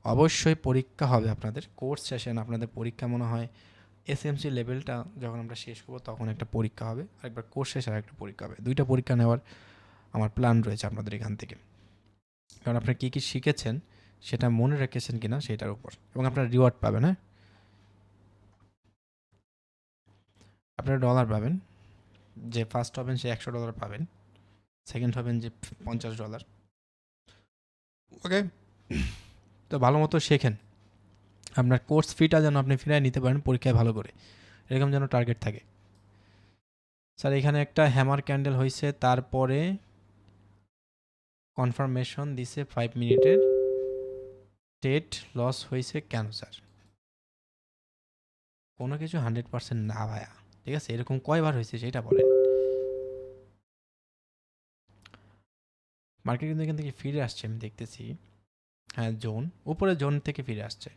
অবশ্যই পরীক্ষা হবে আপনাদের কোর্স সেশন, আপনাদের পরীক্ষা মনে হয় এসএমসি লেভেলটা যখন আমরা শেষ করবো তখন একটা পরীক্ষা হবে, আর একবার কোর্স শেষে আর একটা পরীক্ষা হবে। 2টা পরীক্ষা নেওয়ার আমার প্ল্যান রয়েছে আপনাদের এখান থেকে, কারণ আপনারা কী কী শিখেছেন সেটা মনে রেখেছেন কিনা সেটার উপর, এবং আপনারা রিওয়ার্ড পাবেন। হ্যাঁ, আপনারা ডলার পাবেন, যে ফার্স্ট হবেন সে $100 পাবেন, সেকেন্ড হবেন যে $50। ওকে, তো ভালো মতো শেখেন, আপনার কোর্স ফিটা যেন আপনি ফিরিয়ে নিতে পারেন পরীক্ষায় ভালো করে, এরকম যেন টার্গেট থাকে। স্যার এখানে একটা হ্যামার ক্যান্ডেল হয়েছে, তারপরে কনফার্মেশন দিছে 5 মিনিটের, ট্রেড লস হয়েছে কেন স্যার? কোনো কিছু 100% না ভাইয়া, ঠিক আছে? এরকম কয়বার হয়েছে সেটা বলেন। মার্কেট কিন্তু এখান থেকে ফিরে আসছে, আমি দেখতেছি। হ্যাঁ, জোন, উপরে জোন থেকে ফিরে আসছে।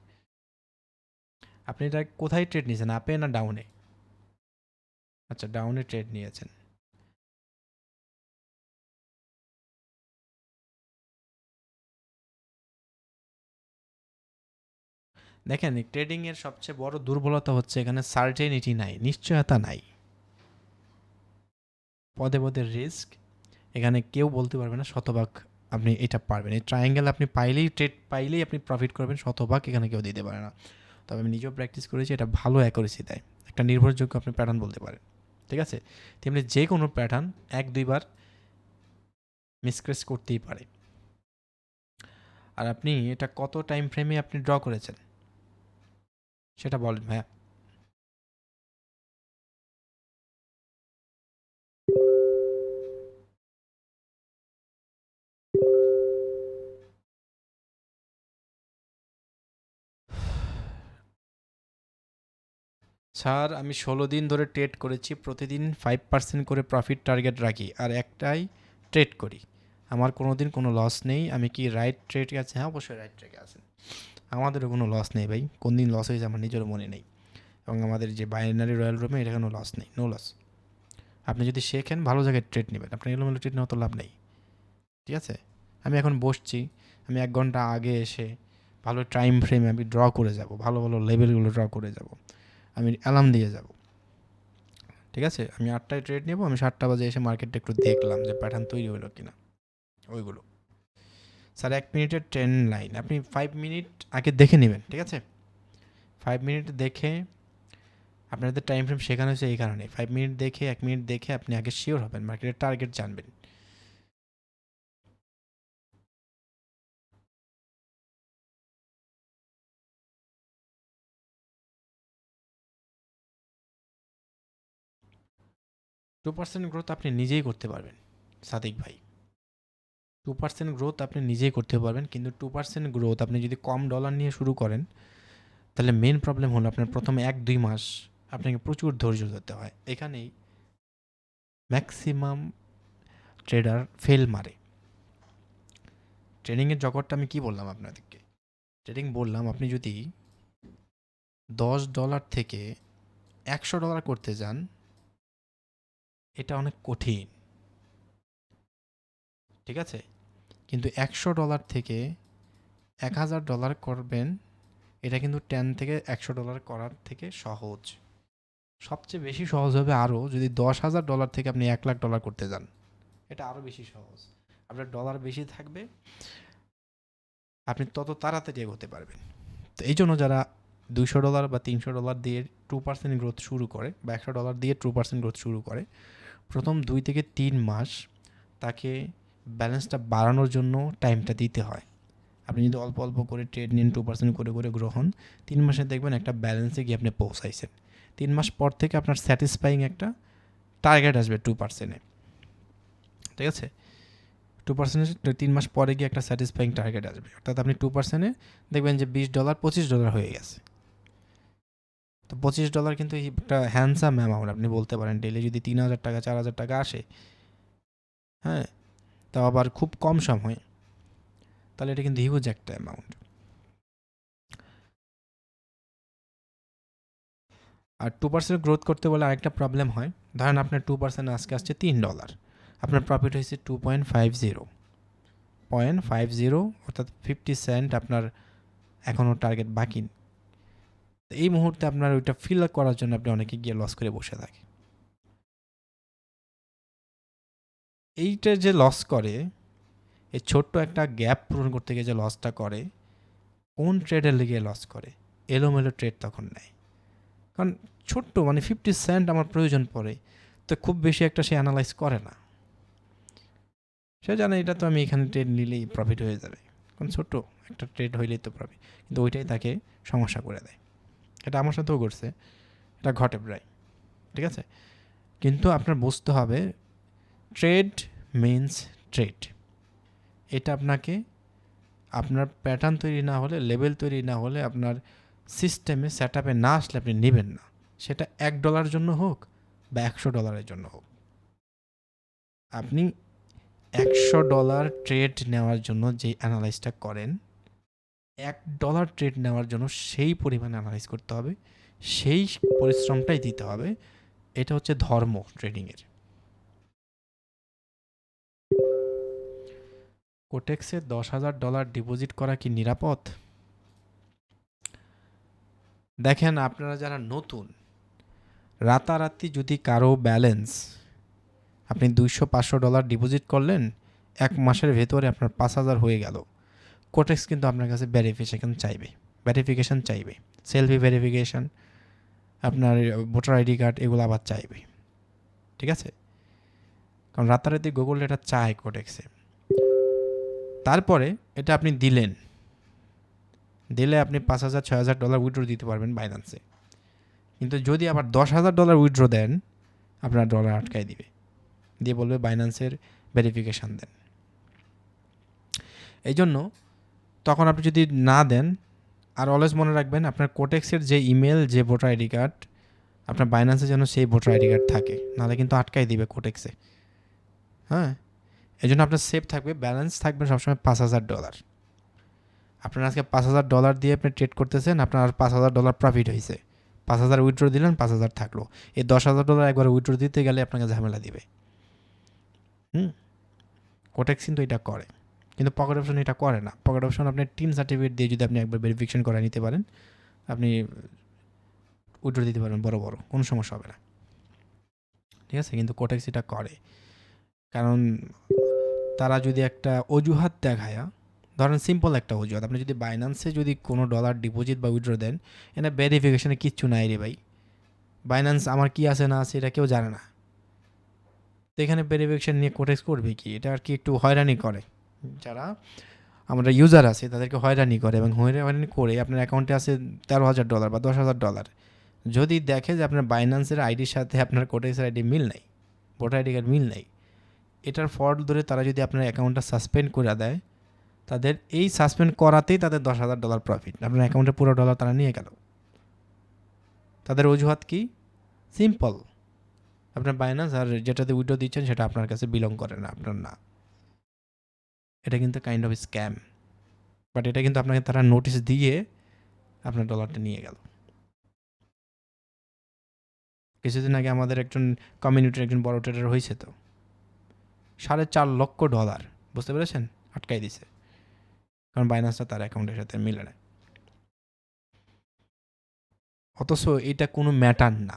আপনি এটা কোথায় ট্রেড নিয়েছেন, আপে না ডাউনে? আচ্ছা, ডাউনে ট্রেড নিয়েছেন। দেখেন, ট্রেডিংয়ের সবচেয়ে বড় দুর্বলতা হচ্ছে এখানে সার্টেনিটি নাই, নিশ্চয়তা নাই, পদে পদে রিস্ক। এখানে কেউ বলতে পারবে না শতভাগ আপনি এটা পারবেন। এই ট্রায়াঙ্গেল আপনি পাইলেই, ট্রেড পাইলেই আপনি প্রফিট করবেন, শতভাগ এখানে কেউ দিতে পারে না। তবে আমি নিজেও প্র্যাকটিস করেছি, এটা ভালো অ্যাকুরেসি দেয়, একটা নির্ভরযোগ্য আপনি প্যাটার্ন বলতে পারেন, ঠিক আছে? তেমনি যে কোনো প্যাটার্ন 1-2বার মিসক্রেস করতেই পারে। আর আপনি এটা কত টাইম ফ্রেমে আপনি ড্র করেছেন সেটা বলেন ভাইয়া। স্যার আমি 16 দিন ধরে ট্রেড করেছি, প্রতিদিন 5% করে প্রফিট টার্গেট রাখি, আর একটাই ট্রেড করি, আমার কোনো দিন কোনো লস নেই। আমি কি রাইট ট্রেডে আছে? হ্যাঁ, অবশ্যই রাইট ট্রেডে আছেন। আমাদেরও কোনো লস নেই ভাই, কোন দিন লস হয়েছে আমার নিজেরও মনে নেই, এবং আমাদের যে বাইনারি রয়্যাল রুমে এটা কোনো লস নেই, নো লস। আপনি যদি শেখেন ভালো জায়গায় ট্রেড নেবেন, আপনার এলোমেলো ট্রেড নেওয়া তো লাভ নেই, ঠিক আছে? আমি এখন বসছি, আমি 1 ঘন্টা আগে এসে ভালো টাইম ফ্রেমে আমি ড্র করে যাব, ভালো ভালো লেভেলগুলো ড্র করে যাব, আমি অ্যালার্ম দিয়ে যাব, ঠিক আছে? আমি 8টায় ট্রেড নেব, আমি 7টা বাজে এসে মার্কেটটা একটু দেখলাম যে প্যাটার্ন তৈরি হলো কিনা, ওইগুলো। স্যার 1 মিনিটের ট্রেন্ড লাইন আপনি 5 মিনিট আগে দেখে নেবেন, ঠিক আছে? 5 মিনিট দেখে, আপনাদের টাইম ফ্রেম শেখানো হয়েছে এই কারণে, 5 মিনিট দেখে, 1 মিনিট দেখে আপনি আগে শিওর হবেন, মার্কেটের টার্গেট জানবেন। টু পার্সেন্ট গ্রোথ আপনি নিজেই করতে পারবেন সাদিক ভাই, 2% গ্রোথ আপনি নিজেই করতে পারবেন, কিন্তু 2% গ্রোথ আপনি যদি কম ডলার নিয়ে শুরু করেন তাহলে মেন প্রবলেম হলো আপনার প্রথমে 1-2 মাস আপনাকে প্রচুর ধৈর্য ধরতে হয়, এখানেই ম্যাক্সিমাম ট্রেডার ফেল মারে। ট্রেডিংয়ের জগৎটা আমি কি বললাম আপনাদেরকে? ট্রেডিং বললাম, আপনি যদি $10 থেকে $100 করতে যান, এটা অনেক কঠিন, ঠিক আছে? কিন্তু $100 থেকে $1000 করবেন, এটা কিন্তু 10 থেকে $100 করার থেকে সহজ। সবচেয়ে বেশি সহজ হবে আরও যদি $10,000 থেকে আপনি $1,00,000 করতে যান, এটা আরও বেশি সহজ। আপনার ডলার বেশি থাকবে, আপনি তত তাড়াতাড়ি এগোতে পারবেন। তো এই জন্য যারা $200 বা $300 দিয়ে 2% গ্রোথ শুরু করে, বা $100 দিয়ে 2% গ্রোথ শুরু করে, প্রথম 2 থেকে 3 মাস তাকে ব্যালেন্সটা বাড়ানোর জন্য টাইমটা দিতে হয়। আপনি যদি অল্প অল্প করে ট্রেড নিন, 2% করে করে গ্রো হন, 3 মাসে দেখবেন একটা ব্যালেন্সে গিয়ে আপনি পৌঁছাইছেন। 3 মাস পর থেকে আপনার স্যাটিসফাইং একটা টার্গেট আসবে 2%-এ, ঠিক আছে? 2% 3 মাস পরে গিয়ে একটা স্যাটিসফাইং টার্গেট আসবে, অর্থাৎ আপনি 2%-এ দেখবেন যে $20 $25 হয়ে গেছে। তো $25 কিন্তু একটা হ্যান্ডসাম অ্যামাউন্ট, আপনি বলতে পারেন ডেলি যদি 3,000 টাকা 4,000 টাকা আসে, হ্যাঁ, তাও আবার খুব কম সময়, তাহলে এটা কিন্তু হিউজ একটা অ্যামাউন্ট। আর 2% গ্রোথ করতে বলে আরেকটা প্রবলেম হয়, ধরেন আপনার 2% আজকে আসছে $3, আপনার প্রফিট হয়েছে 2.50, অর্থাৎ 50 সেন্ট আপনার এখনও টার্গেট বাকি। এই মুহূর্তে আপনার ওইটা ফিল করার জন্য আপনি অনেকে গিয়ে লস করে বসে থাকে। এইটা যে লস করে, এই ছোট্ট একটা গ্যাপ পূরণ করতে গিয়ে যে লসটা করে, কোন ট্রেডের লেগে লস করে? এলোমেলো ট্রেড তখন নেয়, কারণ ছোট্ট মানে 50 সেন্ট আমার প্রয়োজন পড়ে, তো খুব বেশি একটা সে অ্যানালাইজ করে না, সে জানে এটা তো আমি এখানে ট্রেড নিলেই প্রফিট হয়ে যাবে, কারণ ছোট্ট একটা ট্রেড হইলেই তো প্রফিট, কিন্তু ওইটাই তাকে সমস্যা করে দেয়। এটা আমার সাথেও ঘটছে, এটা ঘটে প্রায়, ঠিক আছে। কিন্তু আপনার বুঝতে হবে ট্রেড মিনস ট্রেড, এটা আপনাকে আপনার প্যাটার্ন তৈরি না হলে, লেভেল তৈরি না হলে, আপনার সিস্টেমে সেট আপে না আসলে আপনি নেবেন না, সেটা $1 জন্য হোক বা $100 জন্য হোক। আপনি $100 ট্রেড নেওয়ার জন্য যে অ্যানালাইসটা করেন, $1 ট্রেড নেওয়ার জন্য সেই পরিমাণে অ্যানালাইজ করতে হবে, সেই পরিশ্রমটাই দিতে হবে। এটা হচ্ছে ধর্ম ট্রেডিংয়ের। কোটেক্সে $10,000 ডিপোজিট করা কি নিরাপদ? দেখেন, আপনারা যারা নতুন, রাতারাতি যদি কারো ব্যালেন্স আপনি $200-500 ডিপোজিট করলেন, 1 মাসের ভেতরে আপনার 5,000 হয়ে গেল, কোটেক্স কিন্তু আপনার কাছে ভেরিফিকেশন চাইবে, সেলফি ভেরিফিকেশন, আপনার ভোটার আইডি কার্ড, এগুলো আবার চাইবে, ঠিক আছে। কারণ রাতারাতি গুগল এটা চায় কোটেক্সে। তারপরে এটা আপনি দিলে আপনি $5,000-6,000 উইথড্র দিতে পারবেন বাইন্যান্সে। কিন্তু যদি আবার $10,000 উইথড্র দেন, আপনার ডলার আটকায় দিবে, দিয়ে বলবে বাইন্যান্সের ভেরিফিকেশান দেন। এই জন্য তখন আপনি যদি না দেন, আর অলওয়েজ মনে রাখবেন আপনার কোটেক্সের যে ইমেল, যে ভোটার আইডি কার্ড, আপনার বাইন্যান্সে যেন সেই ভোটার আইডি কার্ড থাকে, নাহলে কিন্তু আটকাই দিবে কোটেক্সে। হ্যাঁ, এই জন্য আপনার সেফ থাকবে, ব্যালেন্স থাকবে সবসময় $5,000। আপনার আজকে $5,000 দিয়ে আপনি ট্রেড করতেছেন, আপনার $5,000 প্রফিট হয়েছে, 5,000 উইথড্র দিলেন, 5,000 থাকলো, এই $10,000 একবার উইথড্র দিতে গেলে আপনাকে ঝামেলা দিবে। কোটেক্স কিন্তু এটা করে, কিন্তু পকেট অপশন এটা করে না। পকেট অপশন আপনার টিন সার্টিফিকেট দিয়ে যদি আপনি একবার ভেরিফিকেশন করে নিতে পারেন, আপনি উইথড্র দিতে পারবেন, বড় কোনো সমস্যা হবে না, ঠিক আছে। কিন্তু কোটেক্স এটা করে, কারণ তারা যদি একটা অজুহাত দেখায়, ধরেন সিম্পল একটা অজুহাত, আপনি যদি বাইন্যান্সে যদি কোনো ডলার ডিপোজিট বা উইথড্র দেন, এটা ভেরিফিকেশনে কিচ্ছু নাই রে ভাই, বাইন্যান্স আমার কি আছে না আছে এটা কেউ জানে না, তো এখানে ভেরিফিকেশন নিয়ে কোটেক্স করবে কি? এটা আর কি একটু হয়রানি করে, যারা আমরা ইউজার আছে তাদেরকে হয়রানি করে, এবং হয়রানি করে আপনার অ্যাকাউন্টে আছে $13,000 বা $10,000, যদি দেখে যে আপনার বাইন্যান্সের আইডির সাথে আপনার কোটেক্সের আইডি মিল নাই, ভোটার আইডি কার্ড মিল নাই, এটার ফল্ট ধরে তারা যদি আপনার অ্যাকাউন্টটা সাসপেন্ড করে দেয়, তাদের এই সাসপেন্ড করাতেই তাদের $10,000 প্রফিট, আপনার অ্যাকাউন্টে পুরো ডলার তারা নিয়ে গেল। তাদের অজুহাত কি? সিম্পল, আপনার বাইন্যান্স আর যেটাতে উইথড্র দিচ্ছেন সেটা আপনার কাছে বিলং করে না, আপনার না। এটা কিন্তু কাইন্ড অফ স্ক্যাম, বাট এটা কিন্তু আপনাকে তারা নোটিশ দিয়ে আপনার ডলারটা নিয়ে গেল। কিছুদিন আগে আমাদের একজন কমিউনিটির একজন বড় ট্রেডার হয়েছে, তো $4.5 লক্ষ, বুঝতে পেরেছেন, আটকাই দিছে, কারণ বাইন্যান্সটা তার অ্যাকাউন্টের সাথে মিলে না। অথচ এটা কোনো ম্যাটার না,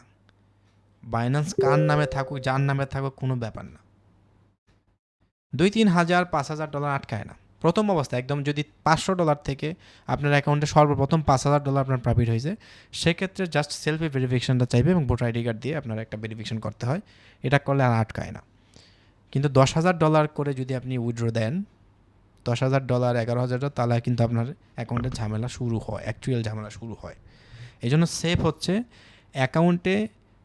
বাইন্যান্স কার নামে থাকুক, যার নামে থাকুক, কোনো ব্যাপার না। 2-3 হাজার $5,000 আটকায় না প্রথম অবস্থায়। একদম যদি $500 থেকে আপনার অ্যাকাউন্টে সর্বপ্রথম $5,000 আপনার প্রফিট হয়েছে, সেক্ষেত্রে জাস্ট সেলফি ভেরিফিকেশনটা চাইবে এবং ভোটার আইডি কার্ড দিয়ে আপনার একটা ভেরিফিকেশন করতে হয়, এটা করলে আর আটকায় না। কিন্তু $10,000 করে যদি আপনি উইথড্র দেন, $10,000 $11,000, তাহলে কিন্তু আপনার অ্যাকাউন্টে ঝামেলা শুরু হয়, অ্যাকচুয়াল ঝামেলা শুরু হয়। এই জন্য সেফ হচ্ছে অ্যাকাউন্টে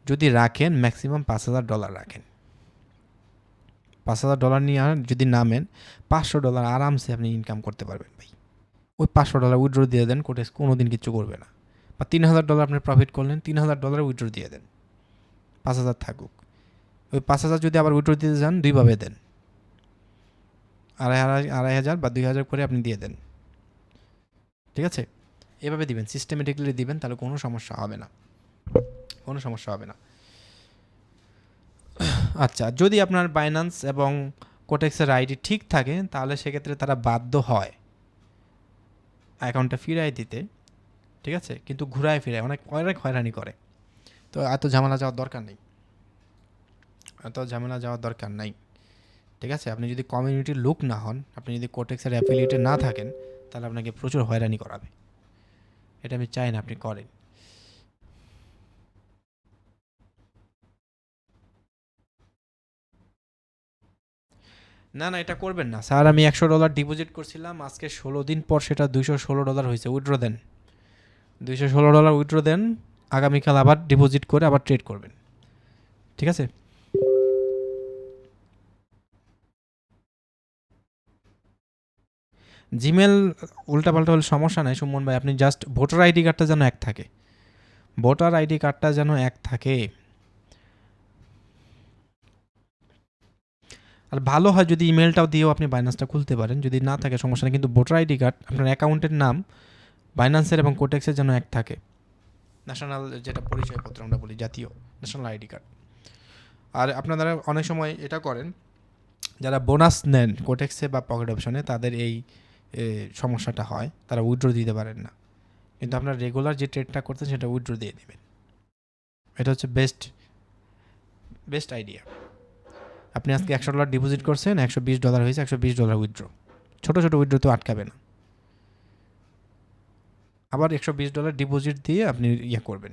যদি রাখেন ম্যাক্সিমাম $5,000 রাখেন। $5,000 নিয়ে যদি নামেন, $500 আরামসে আপনি ইনকাম করতে পারবেন ভাই। ওই $500 উইথড্র দিয়ে দেন, কোটেক্স কোনো দিন কিচ্ছু করবে না, বা $3,000 আপনি প্রফিট করলেন, $3,000 উইথড্র দিয়ে দেন, 5,000 থাকুক। ওই 5,000 যদি আবার উইথড্র দিতে যান দুইভাবে দেন, 2,500 বা 2,000 করে আপনি দিয়ে দেন, ঠিক আছে? এভাবে দিবেন, সিস্টেমেটিক্যালি দিবেন, তাহলে কোনো সমস্যা হবে না, কোনো সমস্যা হবে না। আচ্ছা, যদি আপনার বাইন্যান্স এবং কোটেক্সের আইডি ঠিক থাকে তাহলে সেক্ষেত্রে তারা বাধ্য হয় অ্যাকাউন্টটা ফিরাই দিতে, ঠিক আছে? কিন্তু ঘুরায় ফিরায় অনেক অনেক হয়রানি করে। তো এত ঝামেলা যাওয়ার দরকার নেই, এত ঝামেলা যাওয়ার দরকার নাই, ঠিক আছে? আপনি যদি কমিউনিটির লোক না হন, আপনি যদি কোটেক্সের অ্যাফিলিয়েটে না থাকেন, তাহলে আপনাকে প্রচুর হয়রানি করাবে। এটা আমি চাই না আপনি করেন। না না, এটা করবেন না স্যার। আমি $100 ডিপোজিট করছিলাম, আজকে 16 দিন পর সেটা $216 হয়েছে। উইথড্র দেন, $216 উইথড্র দেন, আগামীকাল আবার ডিপোজিট করে আবার ট্রেড করবেন, ঠিক আছে? জিমেল উল্টাপাল্টা হলে সমস্যা নাই সুমন ভাই, আপনি জাস্ট ভোটার আইডি কার্ডটা যেন এক থাকে, ভোটার আইডি কার্ডটা যেন এক থাকে। আর ভালো হয় যদি ইমেলটাও দিয়েও আপনি বাইন্যান্সটা খুলতে পারেন, যদি না থাকে সমস্যা নেই, কিন্তু ভোটার আইডি কার্ড আপনার অ্যাকাউন্টের নাম বাইন্যান্সের এবং কোটেক্সের যেন এক থাকে, ন্যাশনাল যেটা পরিচয়পত্র আমরা বলি, জাতীয় ন্যাশনাল আইডি কার্ড। আর আপনারা অনেক সময় এটা করেন, যারা বোনাস নেন কোটেক্সে বা পকেট অপশনে, তাদের এই সমস্যাটা হয়, তারা উইথড্র দিতে পারেন না। কিন্তু আপনার রেগুলার যে ট্রেডটা করতেন সেটা উইথড্র দিয়ে দেবেন, এটা হচ্ছে বেস্ট বেস্ট আইডিয়া। আপনি আজকে $100 ডিপোজিট করছেন, $120 হয়েছে, $120 উইথড্র, ছোটো ছোটো উইথড্র তো আটকাবে না। আবার $120 ডিপোজিট দিয়ে আপনি ইয়ে করবেন,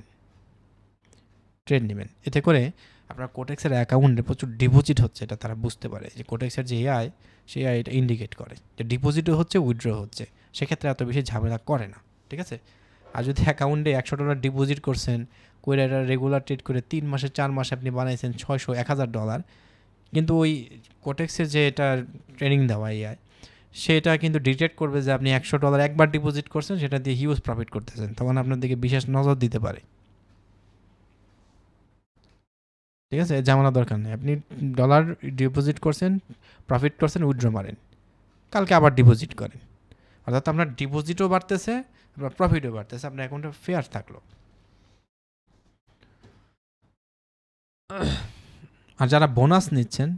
ট্রেড নেবেন। এতে করে আপনার কোটেক্সের অ্যাকাউন্টে প্রচুর ডিপোজিট হচ্ছে, এটা তারা বুঝতে পারে যে কোটেক্সের যে এআই, সেই এআই এটা ইন্ডিকেট করে যে ডিপোজিটও হচ্ছে, উইথড্র হচ্ছে, সেক্ষেত্রে এত বেশি ঝামেলা করে না, ঠিক আছে? আর যদি অ্যাকাউন্টে $100 ডিপোজিট করছেন, করে এটা রেগুলার ট্রেড করে 3 মাসে 4 মাসে আপনি বানাইছেন $600-1,000, কিন্তু ওই কোটেক্সের যে এটা ট্রেনিং দেওয়া এআই, সেটা কিন্তু ডিটেক্ট করবে যে আপনি $100 একবার ডিপোজিট করছেন, সেটা দিয়ে হিউজ প্রফিট করতেছেন, তখন আপনার দিকে বিশেষ নজর দিতে পারে, ঠিক আছে? ঝামেলা দরকার নেই, আপনি ডলার ডিপোজিট করছেন, প্রফিট করছেন, উইথড্র মারেন, কালকে আবার ডিপোজিট করেন, অর্থাৎ আপনার ডিপোজিটও বাড়তেছে, আপনার প্রফিটও বাড়তেছে, আপনার অ্যাকাউন্টে ফেয়ার থাকলো। আর যারা বোনাস নিচ্ছেন,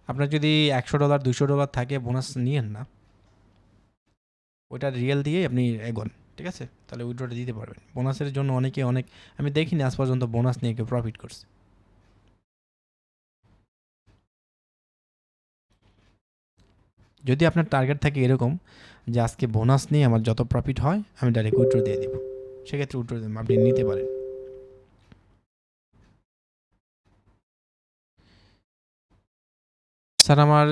আপনার যদি $100 $200 থাকে, বোনাস নিয়েন না, ওইটা রিয়েল দিয়েই আপনি এগোন, ঠিক আছে? তাহলে উইথড্রটা দিতে পারবেন। বোনাসের জন্য অনেকে অনেক, আমি দেখিনি আজ পর্যন্ত বোনাস নিয়ে কেউ প্রফিট করছে। যদি আপনার টার্গেট থাকে এরকম যে আজকে বোনাস নিয়ে আমার যত প্রফিট হয় আমি ডাইরেক্ট উইথড্র দিয়ে দিব, সেক্ষেত্রে উইথড্র আপনি নিতে পারেন। স্যার আমার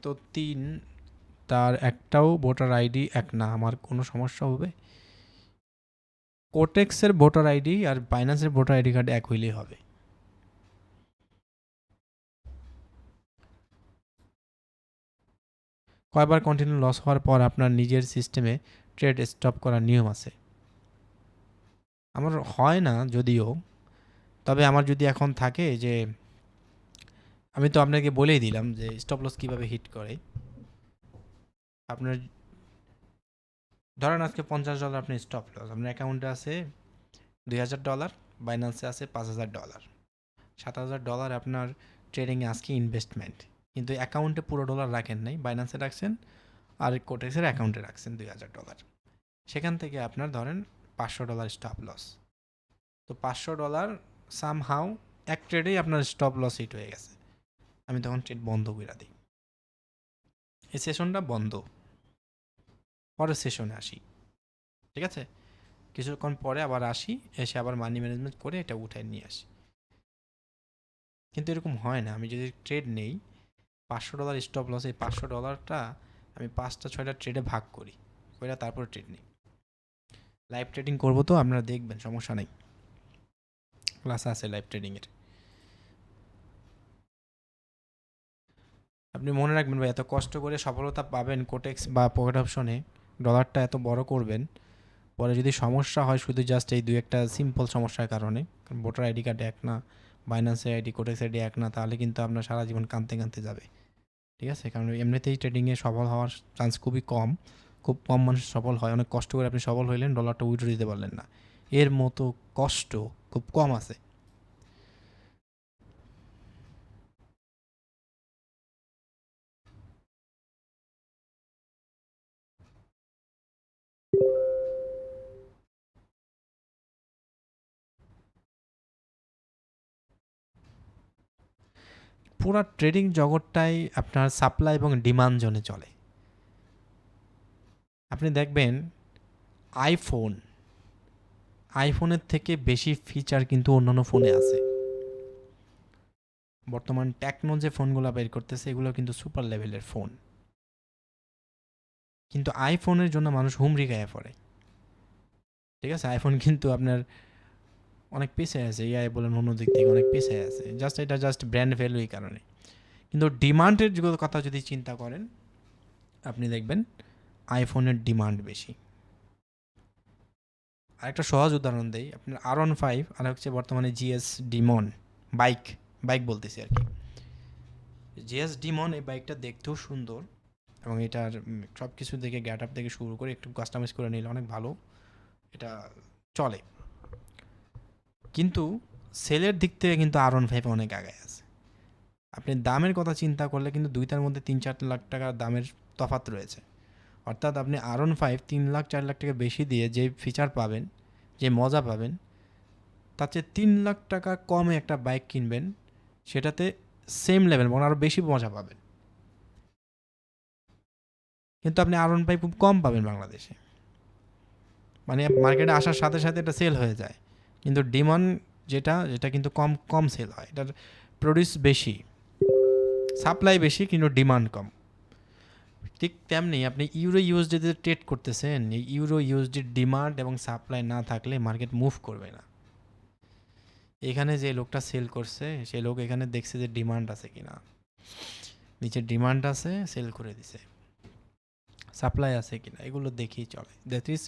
তো 3, তার একটাও ভোটার আইডি এক না, আমার কোনো সমস্যা হবে? কোটেক্সের ভোটার আইডি আর বাইন্যান্সের ভোটার আইডি কার্ড এক হইলেই হবে। কয়বার কন্টিনিউ লস হওয়ার পর আপনার নিজের সিস্টেমে ট্রেড স্টপ করার নিয়ম আছে? আমার হয় না যদিও, তবে আমার যদি এখন থাকে যে, আমি তো আপনাকে বলেই দিলাম যে স্টপ লস কীভাবে হিট করে। আপনার ধরেন আজকে $50 আপনি স্টপ লস, আপনার অ্যাকাউন্টে আছে $2,000, বাইন্যান্সে আছে $5,000, $7,000 আপনার ট্রেডিংয়ে আজকে ইনভেস্টমেন্ট, কিন্তু অ্যাকাউন্টে পুরো ডলার রাখেন নাই, বাইন্যান্সে রাখছেন আর কোটেক্সের অ্যাকাউন্টে রাখছেন $2,000। সেখান থেকে আপনার ধরেন $500 স্টপ লস, তো $500 সামহাউ এক ট্রেডেই আপনার স্টপ লস হিট হয়ে গেছে, আমি তখন ট্রেড বন্ধ করে দিই, এই সেশনটা বন্ধ, পরের সেশনে আসি, ঠিক আছে? কিছুক্ষণ পরে আবার আসি, এসে আবার মানি ম্যানেজমেন্ট করে এটা উঠায় নিয়ে আসি। কিন্তু এরকম হয় না, আমি যদি ট্রেড নেই $500 স্টপ লস, এই $500টা আমি 5টা 6টা ট্রেডে ভাগ করি, ওইটা তারপর ট্রেড নিই। লাইভ ট্রেডিং করবো তো, আপনারা দেখবেন, সমস্যা নেই, ক্লাস আছে লাইভ ট্রেডিংয়ের। আপনি মনে রাখবেন ভাই, এত কষ্ট করে সফলতা পাবেন কোটেক্স বা পকেট অপশনে, ডলারটা এত বড় করবেন, পরে যদি সমস্যা হয় শুধু জাস্ট এই দুই একটা সিম্পল সমস্যার কারণে, কারণ ভোটার আইডি কার্ড এক না, বাইন্যান্সের আইডি, কোটেক্স আইডি এক না, তাহলে কিন্তু আপনার সারা জীবন কাঁদতে কাঁদতে যাবে। ঠিক আছে, কারণ এমনিতেই ট্রেডিংয়ে সফল হওয়ার চান্স খুবই কম, খুব কম মানুষ সফল হয়। অনেক কষ্ট করে আপনি সফল হইলেন, ডলারটা উইথড্র দিতে পারলেন না, এর মতো কষ্ট খুব কম আছে। পুরা ট্রেডিং জগৎটাই আপনার সাপ্লাই এবং ডিমান্ড জোনে চলে। আপনি দেখবেন আইফোনের থেকে বেশি ফিচার কিন্তু অন্যান্য ফোনে আছে। বর্তমান টেকনো যে ফোনগুলো বের করতেছে এগুলো কিন্তু সুপার লেভেলের ফোন, কিন্তু আইফোনের জন্য মানুষ হুমড়ি গায়ে পড়ে। ঠিক আছে, আইফোন কিন্তু আপনার অনেক পিছিয়ে আছে, এআই বলেন অন্য দিক থেকে অনেক পিছিয়ে আছে, এটা জাস্ট ব্র্যান্ড ভ্যালু এই কারণে। কিন্তু ডিমান্ডের কথা যদি চিন্তা করেন, আপনি দেখবেন আইফোনের ডিমান্ড বেশি। আরেকটা সহজ উদাহরণ দেই, আপনার R15 আর হচ্ছে বর্তমানে জিএস ডিমন বাইক বলতেছি আর কি। জিএস ডিমন এই বাইকটা দেখতেও সুন্দর এবং এটার সব কিছু দেখে গ্যাট আপ থেকে শুরু করে একটু কাস্টমাইজ করে নিলে অনেক ভালো, এটা চলে। কিন্তু সেলের দিক থেকে কিন্তু R15 অনেক আগে আছে। আপনি দামের কথা চিন্তা করলে কিন্তু দুইটার মধ্যে 3-4 লাখ টাকা দামের তফাৎ রয়েছে। অর্থাৎ আপনি R15 3 লাখ 4 লাখ টাকা বেশি দিয়ে যে ফিচার পাবেন, যে মজা পাবেন, তার চেয়ে 3 লাখ টাকা কমে একটা বাইক কিনবেন, সেটাতে সেম লেভেল মানে আরও বেশি মজা পাবেন। কিন্তু আপনি R15 খুব কম পাবেন বাংলাদেশে, মানে মার্কেটে আসার সাথে সাথে এটা সেল হয়ে যায়। কিন্তু ডিমান্ড যেটা কিন্তু কম কম সেল হয়, এটার প্রডিউস বেশি, সাপ্লাই বেশি কিন্তু ডিমান্ড কম। ঠিক তেমনি আপনি ইউরো ইউএসডিতে ট্রেড করতেছেন, এই ইউরো ইউএসডির ডিমান্ড এবং সাপ্লাই না থাকলে মার্কেট মুভ করবে না। এখানে যে লোকটা সেল করছে সেই লোক এখানে দেখছে যে ডিমান্ড আছে কিনা, নিচে ডিমান্ড আছে সেল করে দিছে, সাপ্লাই আছে কিনা এগুলো দেখেই চলে। দ্যাট ইজ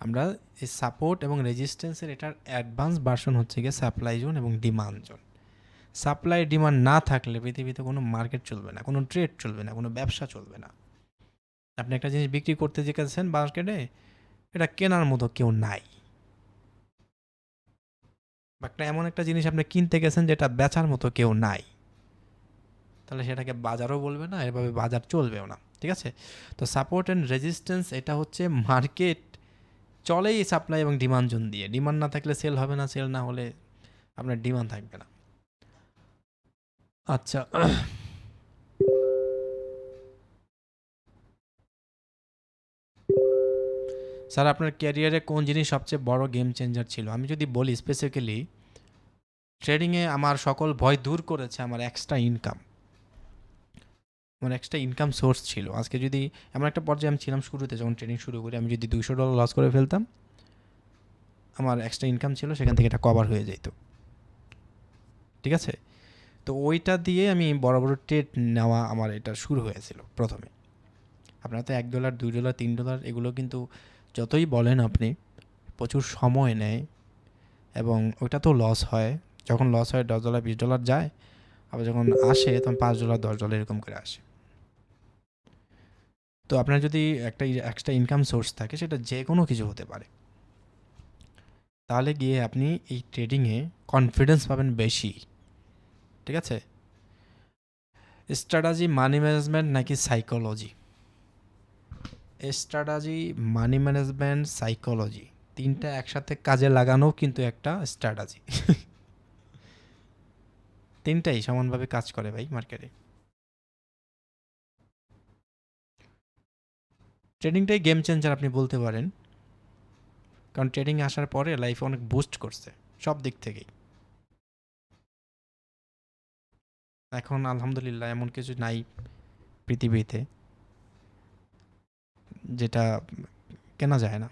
আমরা এই সাপোর্ট এবং রেজিস্ট্যান্সের এটার অ্যাডভান্স ভার্সন হচ্ছে গিয়ে সাপ্লাই জোন এবং ডিমান্ড জোন। সাপ্লাই ডিমান্ড না থাকলে পৃথিবীতে কোনো মার্কেট চলবে না, কোনো ট্রেড চলবে না, কোনো ব্যবসা চলবে না। আপনি একটা জিনিস বিক্রি করতে গেছেন মার্কেটে, এটা কেনার মতো কেউ নাই, বা একটা এমন একটা জিনিস আপনি কিনতে গেছেন যেটা বেচার মতো কেউ নাই, তাহলে সেটাকে বাজারও বলবে না, এভাবে বাজার চলবেও না। ঠিক আছে, তো সাপোর্ট অ্যান্ড রেজিস্ট্যান্স এটা হচ্ছে মার্কেট চলেই সাপ্লাই এবং ডিমান্ড জোন দিয়ে। ডিমান্ড না থাকলে সেল হবে না, সেল না হলে আপনার ডিমান্ড থাকবে না। আচ্ছা, স্যার আপনার ক্যারিয়ারে কোন জিনিস সবচেয়ে বড় গেম চেঞ্জার ছিল? আমি যদি বলি স্পেসিফিক্যালি ট্রেডিংয়ে আমার সকল ভয় দূর করেছে আমার এক্সট্রা ইনকাম। আমার এক্সট্রা ইনকাম সোর্স ছিল। আজকে যদি এমন একটা পর্যায়ে আমি ছিলাম শুরুতে যখন ট্রেডিং শুরু করি, আমি যদি $200 লস করে ফেলতাম, আমার এক্সট্রা ইনকাম ছিল সেখান থেকে এটা কভার হয়ে যেত। ঠিক আছে, তো ওইটা দিয়ে আমি বড় বড় ট্রেড নেওয়া আমার এটা শুরু হয়েছিল প্রথমে। আপনার তো $1, $2, $3 এগুলো কিন্তু যতই বলেন আপনি প্রচুর সময় নেয় এবং ওইটা তো লস হয়। যখন লস হয় $10, $20 যায়, আবার যখন আসে তখন $5, $10 এরকম করে আসে। তো আপনার যদি একটা এক্সট্রা ইনকাম সোর্স থাকে, সেটা যে কোনো কিছু হতে পারে, তাহলে গিয়ে আপনি এই ট্রেডিংয়ে কনফিডেন্স পাবেন বেশি। ঠিক আছে, স্ট্র্যাটেজি, মানি ম্যানেজমেন্ট নাকি psychology? Strategy, money management, psychology, তিনটা একসাথে কাজে লাগানো কিন্তু একটা স্ট্র্যাটেজি। তিনটাই সমানভাবে কাজ করে ভাই মার্কেটে। ট্রেডিংটাই গেম চেঞ্জার আপনি বলতে পারেন, কারণ ট্রেডিং আসার পরে লাইফে অনেক বুস্ট করছে সব দিক থেকেই। এখন আলহামদুলিল্লাহ এমন কিছু নাই পৃথিবীতে যেটা কেনা যায় না।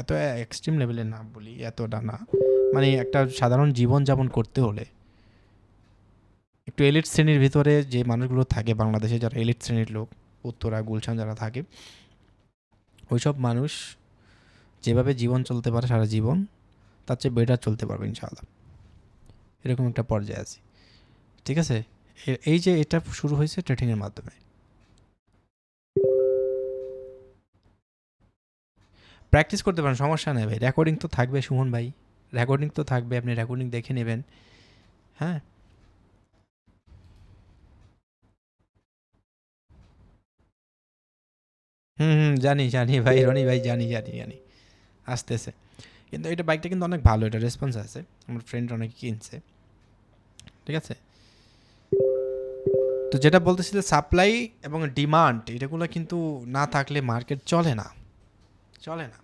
এত এক্সট্রিম লেভেলের না বলি, এতটা না, মানে একটা সাধারণ জীবনযাপন করতে হলে একটু এলিট শ্রেণীর ভিতরে যে মানুষগুলো থাকে বাংলাদেশে, যারা এলিট শ্রেণীর লোক, উত্তরা গুলশান যারা থাকে, ওইসব মানুষ যেভাবে জীবন চলতে পারে সারা জীবন তার চেয়ে বেটার চলতে পারবে ইনশাআল্লাহ। এরকম একটা পর্যায়ে আছি, ঠিক আছে? এই যে এটা শুরু হয়েছে ট্রেডিংয়ের মাধ্যমে। প্র্যাকটিস করতে পারেন, সমস্যা নেই ভাই। রেকর্ডিং তো থাকবে সুমন ভাই, রেকর্ডিং তো থাকবে, আপনি রেকর্ডিং দেখে নেবেন। হ্যাঁ, জানি জানি ভাই, রনি ভাই, জানি জানি জানি, আসতেছে। কিন্তু এটা বাইকটা কিন্তু অনেক ভালো, এটা রেসপন্স আছে, আমার ফ্রেন্ড অনেকে কিনছে, ঠিক আছে? তো যেটা বলতেছি যে সাপ্লাই এবং ডিমান্ড এটাগুলো কিন্তু না থাকলে মার্কেট চলে না, চলে না।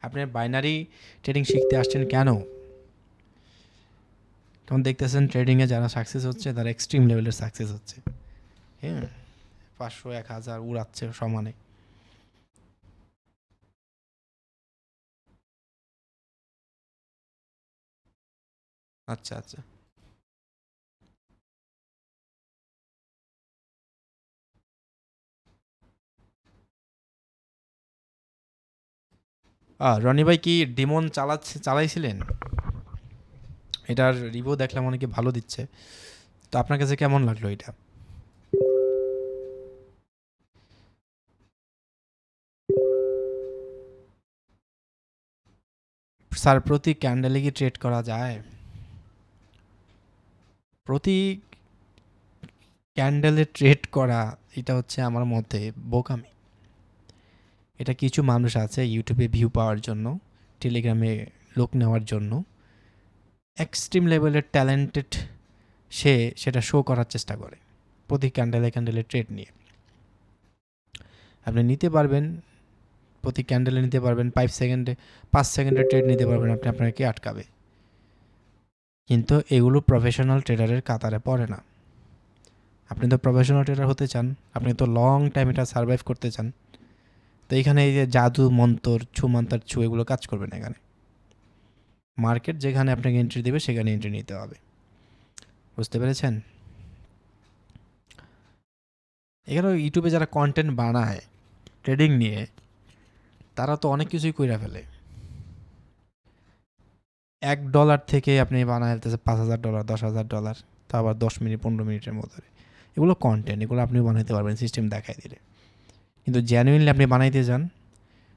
আপনি বাইনারি ট্রেডিং শিখতে আসছেন কেন? কারণ দেখতেছেন ট্রেডিংয়ে যারা সাকসেস হচ্ছে তারা এক্সট্রিম লেভেলের সাকসেস হচ্ছে। হ্যাঁ, 500 1000 উড়াচ্ছে সমানে। আচ্ছা আচ্ছা, রনি ভাই কি ডিমন চালাইছিলেন? এটার রিভিউ দেখলাম অনেকে ভালো দিচ্ছে, তো আপনার কাছে কেমন লাগলো এটা? স্যার প্রতি ক্যান্ডেলে কি ট্রেড করা যায়? প্রতি ক্যান্ডেলে ট্রেড করা এটা হচ্ছে আমার মতে বোকামি। এটা কিছু মানুষ আছে ইউটিউবে ভিউ পাওয়ার জন্য, টেলিগ্রামে লোক নেওয়ার জন্য, এক্সট্রিম লেভেলের ট্যালেন্টেড, সে সেটা শো করার চেষ্টা করে প্রতি ক্যান্ডেলে ক্যান্ডেলে ট্রেড নিয়ে। আপনি নিতে পারবেন, প্রতি ক্যান্ডেলে নিতে পারবেন, 5 সেকেন্ডে ট্রেড নিতে পারবেন, আপনি আপনাকে আটকাবে। কিন্তু এগুলো প্রফেশনাল ট্রেডারের কাতারে পড়ে না। আপনি তো প্রফেশনাল ট্রেডার হতে চান, আপনি তো লং টাইম এটা সার্ভাইভ করতে চান, তো এখানে এই যে জাদু মন্তর ছুমান্তার ছু এগুলো কাজ করবে না। এখানে মার্কেট যেখানে আপনাকে এন্ট্রি দেবে সেখানে এন্ট্রি নিতে হবে, বুঝতে পেরেছেন? এখানে ইউটিউবে যারা কন্টেন্ট বানায় ট্রেডিং নিয়ে, তারা তো অনেক কিছুই কইরা ফেলে। $1 থেকে আপনি বানায় ফেলতেছে $5000, $10,000, তা আবার 10 মিনিট 15 মিনিটের মধ্যে। এগুলো কন্টেন্ট, এগুলো আপনি বানাইতে পারবেন সিস্টেম দেখাই দিলে। কিন্তু জেনুইনলি আপনি বানাইতে যান,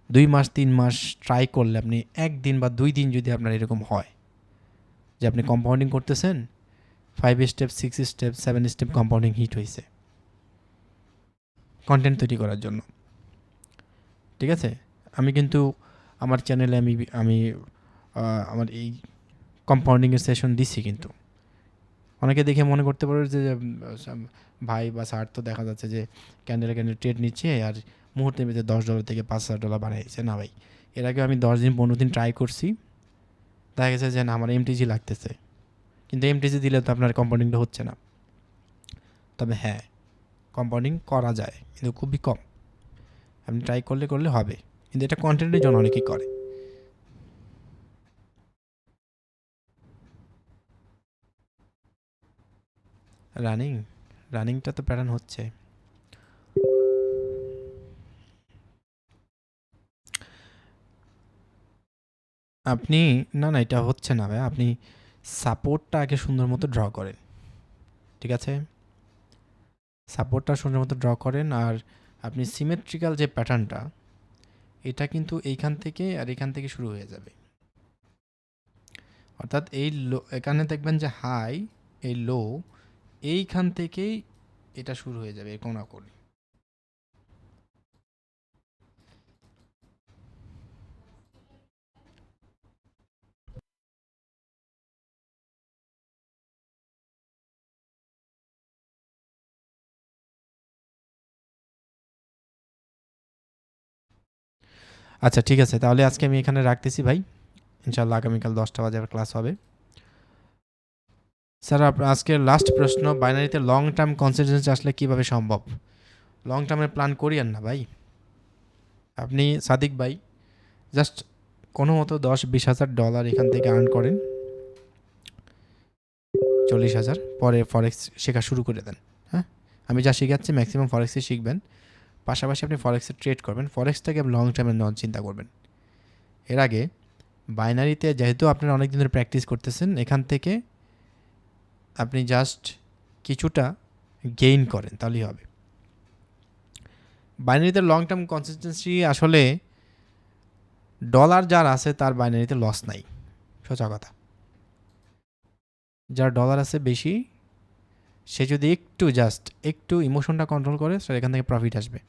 2 মাস 3 মাস ট্রাই করলে আপনি 1 দিন বা 2 দিন যদি আপনার এরকম হয় যে আপনি কম্পাউন্ডিং করতেছেন, 5 step 6 step 7 step compounding hit হয়েছে কন্টেন্ট তৈরি করার জন্য, ঠিক আছে? আমি কিন্তু আমার চ্যানেলে আমি আমার এই কম্পাউন্ডিংয়ের সেশন দিচ্ছি, কিন্তু অনেকে দেখে মনে করতে পারে যে ভাই বা স্যার তো দেখা যাচ্ছে যে ক্যান্ডেলে ক্যান্ডেল ট্রেড নিচ্ছে আর মুহূর্তের ভিতরে $10 থেকে $5,000 বাড়াইছে। না ভাই, এর আগে আমি 10 দিন 15 দিন ট্রাই করছি, দেখা গেছে যে না আমার এমটিজি লাগতেছে, কিন্তু এমটিজি দিলে তো আপনার কম্পাউন্ডিংটা হচ্ছে না। তবে হ্যাঁ, কম্পাউন্ডিং করা যায় কিন্তু খুবই কম, আপনি ট্রাই করলে করলে হবে, কিন্তু এটা কন্টেন্টের জন্য অনেকেই করে। রানিং রানিংটা তো প্যাটার্ন হচ্ছে। আপনি, না না এটা হচ্ছে না ভাই, আপনি সাপোর্টটা আগে সুন্দর মতো ড্র করেন, ঠিক আছে? সাপোর্টটা সুন্দর মতো ড্র করেন, আর আপনি সিমেট্রিক্যাল যে প্যাটার্নটা, এটা কিন্তু এইখান থেকে আর এখান থেকে শুরু হয়ে যাবে। অর্থাৎ এই লো, এখানে দেখবেন যে হাই, এই লো, এইখান থেকেই এটা শুরু হয়ে যাবে কোনাকুনি। আচ্ছা ঠিক আছে, তাহলে আজকে আমি এখানে রাখতেছি ভাই, ইনশাল্লাহ আগামীকাল 10টা বাজে আবার ক্লাস হবে। স্যার আজকের লাস্ট প্রশ্ন, বাইনারিতে লং টার্ম কনসিস্টেন্সি আসলে কিভাবে সম্ভব? লং টার্মের প্ল্যান করিয়েন না ভাই আপনি, সাদিক ভাই। জাস্ট কোনো মতো $10-20 হাজার এখান থেকে আর্ন করেন, 40,000, পরে ফরেক্স শেখা শুরু করে দেন। হ্যাঁ, আমি যা শেখাচ্ছি ম্যাক্সিমাম ফরেক্সে শিখবেন, পাশাপাশি আপনি ফরেক্সে ট্রেড করবেন, ফরেক্সটাকে লং টার্মে নেওয়ার চিন্তা করবেন। এর আগে বাইনারিতে যেহেতু আপনারা অনেক দিন ধরে প্র্যাকটিস করতেছেন, এখান থেকে আপনি জাস্ট কিছুটা গেইন করেন তাহলেই হবে। বাইনারিতে লং টার্ম কনসিস্টেন্সি আসলে ডলার যার আছে তার বাইনারিতে লস নাই, সোজা কথা। যার ডলার আছে বেশি, সে যদি একটু ইমোশনটা কন্ট্রোল করে, স্যার এখান থেকে প্রফিট আসবে।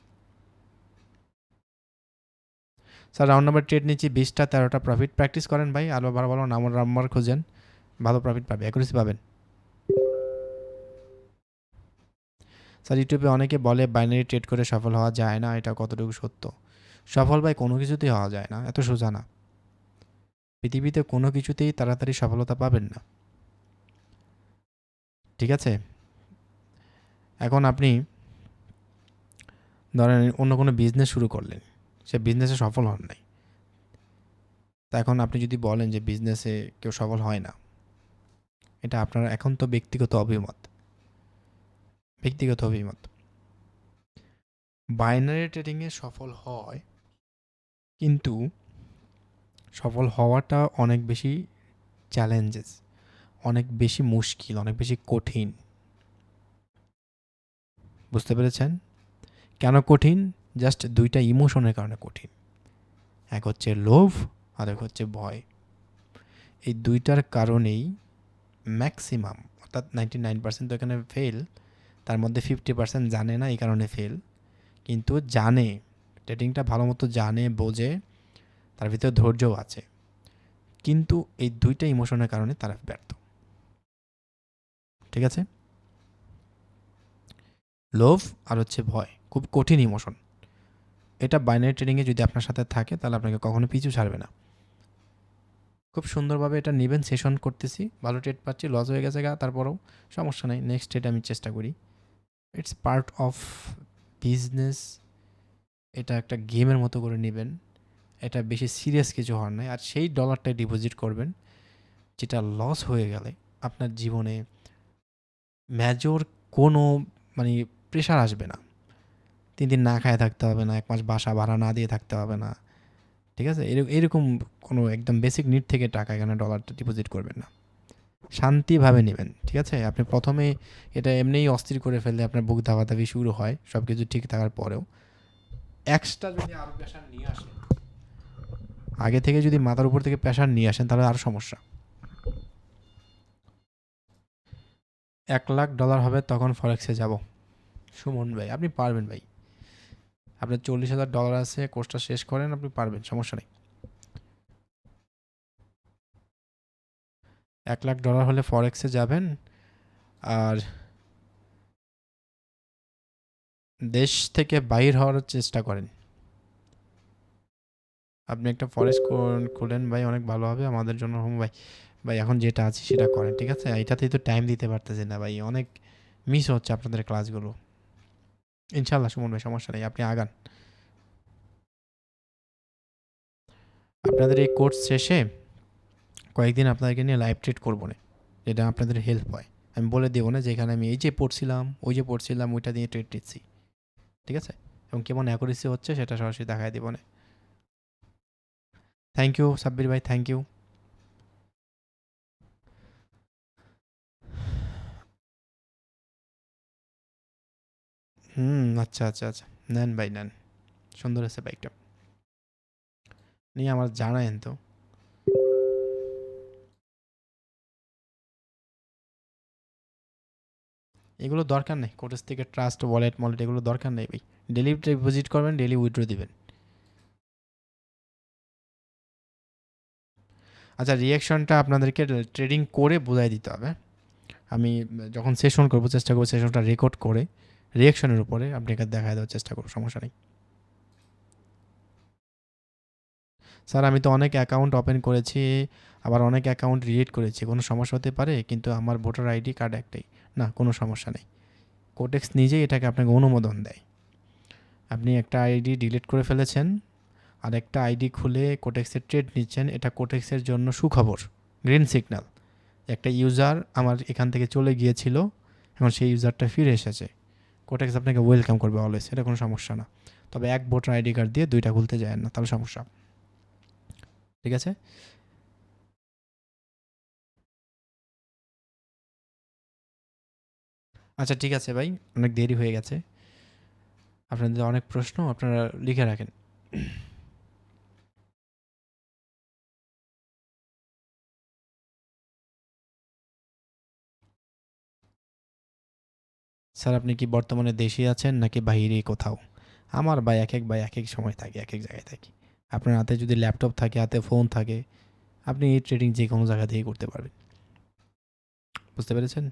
স্যার রাউন্ড নাম্বার ট্রেড নিচ্ছি 20টা 13টা প্রফিট। প্র্যাকটিস করেন ভাই, আরও ভালো ভালো নাম্বার খুঁজেন, ভালো প্রফিট পাবে, অ্যাকুরেসি পাবেন। স্যার ইউটিউবে অনেকে বলে বাইনারি ট্রেড করে সফল হওয়া যায় না, এটা কতটুকু সত্য? সফল ভাই কোনো কিছুতেই হওয়া যায় না, এত সোজা না। পৃথিবীতে কোনো কিছুতেই তাড়াতাড়ি সফলতা পাবেন না, ঠিক আছে? এখন আপনি ধরেন অন্য কোনো বিজনেস শুরু করলেন, সে বিজনেসে সফল হন নাই, তা এখন আপনি যদি বলেন যে বিজনেসে কেউ সফল হয় না, এটা আপনার এখন তো ব্যক্তিগত অভিমত। বাইনারি ট্রেডিংয়ে সফল হয়, কিন্তু সফল হওয়াটা অনেক বেশি চ্যালেঞ্জেস, অনেক বেশি মুশকিল, অনেক বেশি কঠিন। বুঝতে পেরেছেন কেন কঠিন? জাস্ট দুইটা ইমোশনের কারণে কঠিন। এক হচ্ছে লোভ, আর এক হচ্ছে ভয়। এই দুইটার কারণেই ম্যাক্সিমাম, অর্থাৎ 99% তো এখানে ফেল, তার মধ্যে 50% জানে না, এই কারণে ফেল। কিন্তু জানে, ট্রেডিংটা ভালো মতো জানে, বোঝে, তার ভিতরে ধৈর্যও আছে, কিন্তু এই দুইটা ইমোশনের কারণে তারা ব্যর্থ। ঠিক আছে? লোভ আর হচ্ছে ভয় খুব কঠিন ইমোশন। এটা বাইনারি ট্রেডিংয়ে যদি আপনার সাথে থাকে তাহলে আপনাকে কখনো পিছু ছাড়বে না। খুব সুন্দরভাবে এটা নেবেন। সেশন করতেছি, ভালো ট্রেড পাচ্ছি, লস হয়ে গেছে তারপরেও সমস্যা নেই, নেক্সট ট্রেড আমি চেষ্টা করি। It's part of business. এটা একটা গেমের মতো করে নেবেন, এটা বেশি সিরিয়াস কিছু হওয়ার নাই। আর সেই ডলারটাই ডিপোজিট করবেন, যেটা লস হয়ে গেলে আপনার জীবনে মেজর কোনো মানে প্রেশার আসবে না। 3 দিন না খায় থাকতে হবে না, 1 মাস বাসা ভাড়া না দিয়ে থাকতে হবে না, ঠিক আছে? এরকম কোনো একদম বেসিক নিড থেকে টাকা এখানে ডলারটা ডিপোজিট করবেন না, শান্তিভাবে নেবেন, ঠিক আছে? আপনি প্রথমে এটা এমনিই অস্থির করে ফেললে আপনার বুক ধাবাধাবি শুরু হয়, সব কিছু ঠিক থাকার পরেও এক্সট্রা যদি আরও প্রেশার নিয়ে আসেন, আগে থেকে যদি মাথার উপর থেকে প্রেশার নিয়ে আসেন, তাহলে আরও সমস্যা। $1,00,000 হবে তখন ফরেক্সে যাব। সুমন ভাই আপনি পারবেন ভাই, আপনার $40,000 আছে, কোর্সটা শেষ করেন, আপনি পারবেন, সমস্যা নেই। $1,00,000 হলে ফরেক্সে যাবেন, আর দেশ থেকে বাইর হওয়ার চেষ্টা করেন। আপনি একটা ফরেক্স খুলেন ভাই, অনেক ভালো হবে আমাদের জন্য। ভাই ভাই এখন যেটা আছে সেটা করেন, ঠিক আছে? এটাতেই তো টাইম দিতে পারতেছি না ভাই, অনেক মিস হচ্ছে আপনাদের ক্লাসগুলো। ইনশাল্লাহ সুমন ভাই, সমস্যা নেই, আপনি আগান। আপনাদের এই কোর্স শেষে কয়েকদিন আপনাদেরকে নিয়ে লাইভ ট্রিট করবো না, যেটা আপনাদের হেল্প হয়। আমি বলে দেবো না যে এখানে আমি এই যে পড়ছিলাম, ওই যে পড়ছিলাম, ওইটা দিয়ে ট্রিট দিচ্ছি, ঠিক আছে? এবং কেমন অ্যাকুরেসি হচ্ছে সেটা সরাসরি দেখায় দেবো না। থ্যাংক ইউ সাব্বির ভাই, থ্যাংক ইউ। আচ্ছা আচ্ছা আচ্ছা, নেন ভাই নেন, সুন্দর আছে বাইকটা নিয়ে আমার জানায়েন তো। এগুলো দরকার নেই, কোর্স থেকে ট্রাস্ট ওয়ালেট এগুলো দরকার নেই ভাই। ডেলি ডিপোজিট করবেন, ডেলি উইথড্র দিবেন। আচ্ছা, রিয়াকশনটা আপনাদেরকে ট্রেডিং করে বোঝাই দিতে হবে। আমি যখন সেশন করবো চেষ্টা করবো সেশনটা রেকর্ড করে রিয়াকশনের উপরে আপনাকে দেখায় দেওয়ার চেষ্টা করবো, সমস্যা নেই। স্যার আমি তো অনেক অ্যাকাউন্ট ওপেন করেছি, আবার অনেক অ্যাকাউন্ট ডিলিট করেছি, কোনো সমস্যা হতে পারে? কিন্তু আমার ভোটার আইডি কার্ড একটাই। না, কোনো সমস্যা নেই, কোটেক্স নিজেই এটাকে আপনাকে অনুমোদন দেয়। আপনি একটা আইডি ডিলিট করে ফেলেছেন, আর একটা আইডি খুলে কোটেক্সের ট্রেড নিচ্ছেন, এটা কোটেক্সের জন্য সুখবর, গ্রিন সিগন্যাল। একটা ইউজার আমার এখান থেকে চলে গিয়েছিল, এখন সেই ইউজারটা ফিরে এসেছে, কোটেক্স আপনাকে ওয়েলকাম করবে অলওয়েজ, এটা কোনো সমস্যা না। তবে এক ভোটার আইডি কার্ড দিয়ে 2টা খুলতে যায় না, তাহলে সমস্যা। ঠিক আছে? আচ্ছা ঠিক আছে ভাই, অনেক দেরি হয়ে গেছে। আপনাদের অনেক প্রশ্ন আপনারা লিখে রাখেন। স্যার আপনি কি বর্তমানে দেশে আছেন নাকি বাইরে কোথাও? আমার ভাই এক এক সময় থাকে, এক এক জায়গায় থাকি। আপনার হাতে যদি ল্যাপটপ থাকে, হাতে ফোন থাকে, আপনি এই ট্রেডিং যে কোনো জায়গা থেকে করতে পারবেন। বুঝতে পেরেছেন?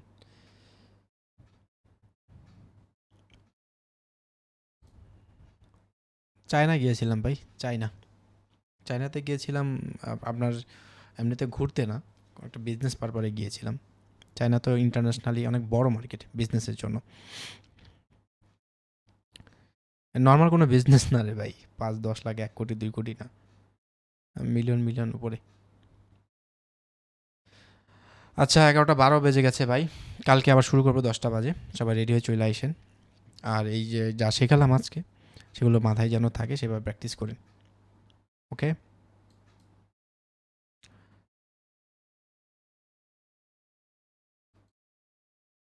চায়না গিয়েছিলাম ভাই, চায়না। চায়নাতে গিয়েছিলাম আপনার এমনিতে ঘুরতে না, একটা বিজনেস পারপারে গিয়েছিলাম। চায়না তো ইন্টারন্যাশনালি অনেক বড় মার্কেট বিজনেসের জন্য। নর্মাল কোনো বিজনেস না রে ভাই, ৫-১০ লাখ, ১ কোটি ২ কোটি না, মিলিয়ন মিলিয়ন উপরে। আচ্ছা ১১টা ১২ বেজে গেছে ভাই, কালকে আবার শুরু করবো 10টা বাজে। সবাই রেডি হয়ে চলে আইসেন। আর এই যে যা শেখালাম আজকে সেগুলো মাথায় যেন থাকে, সেভাবে প্র্যাকটিস করেন। ওকে।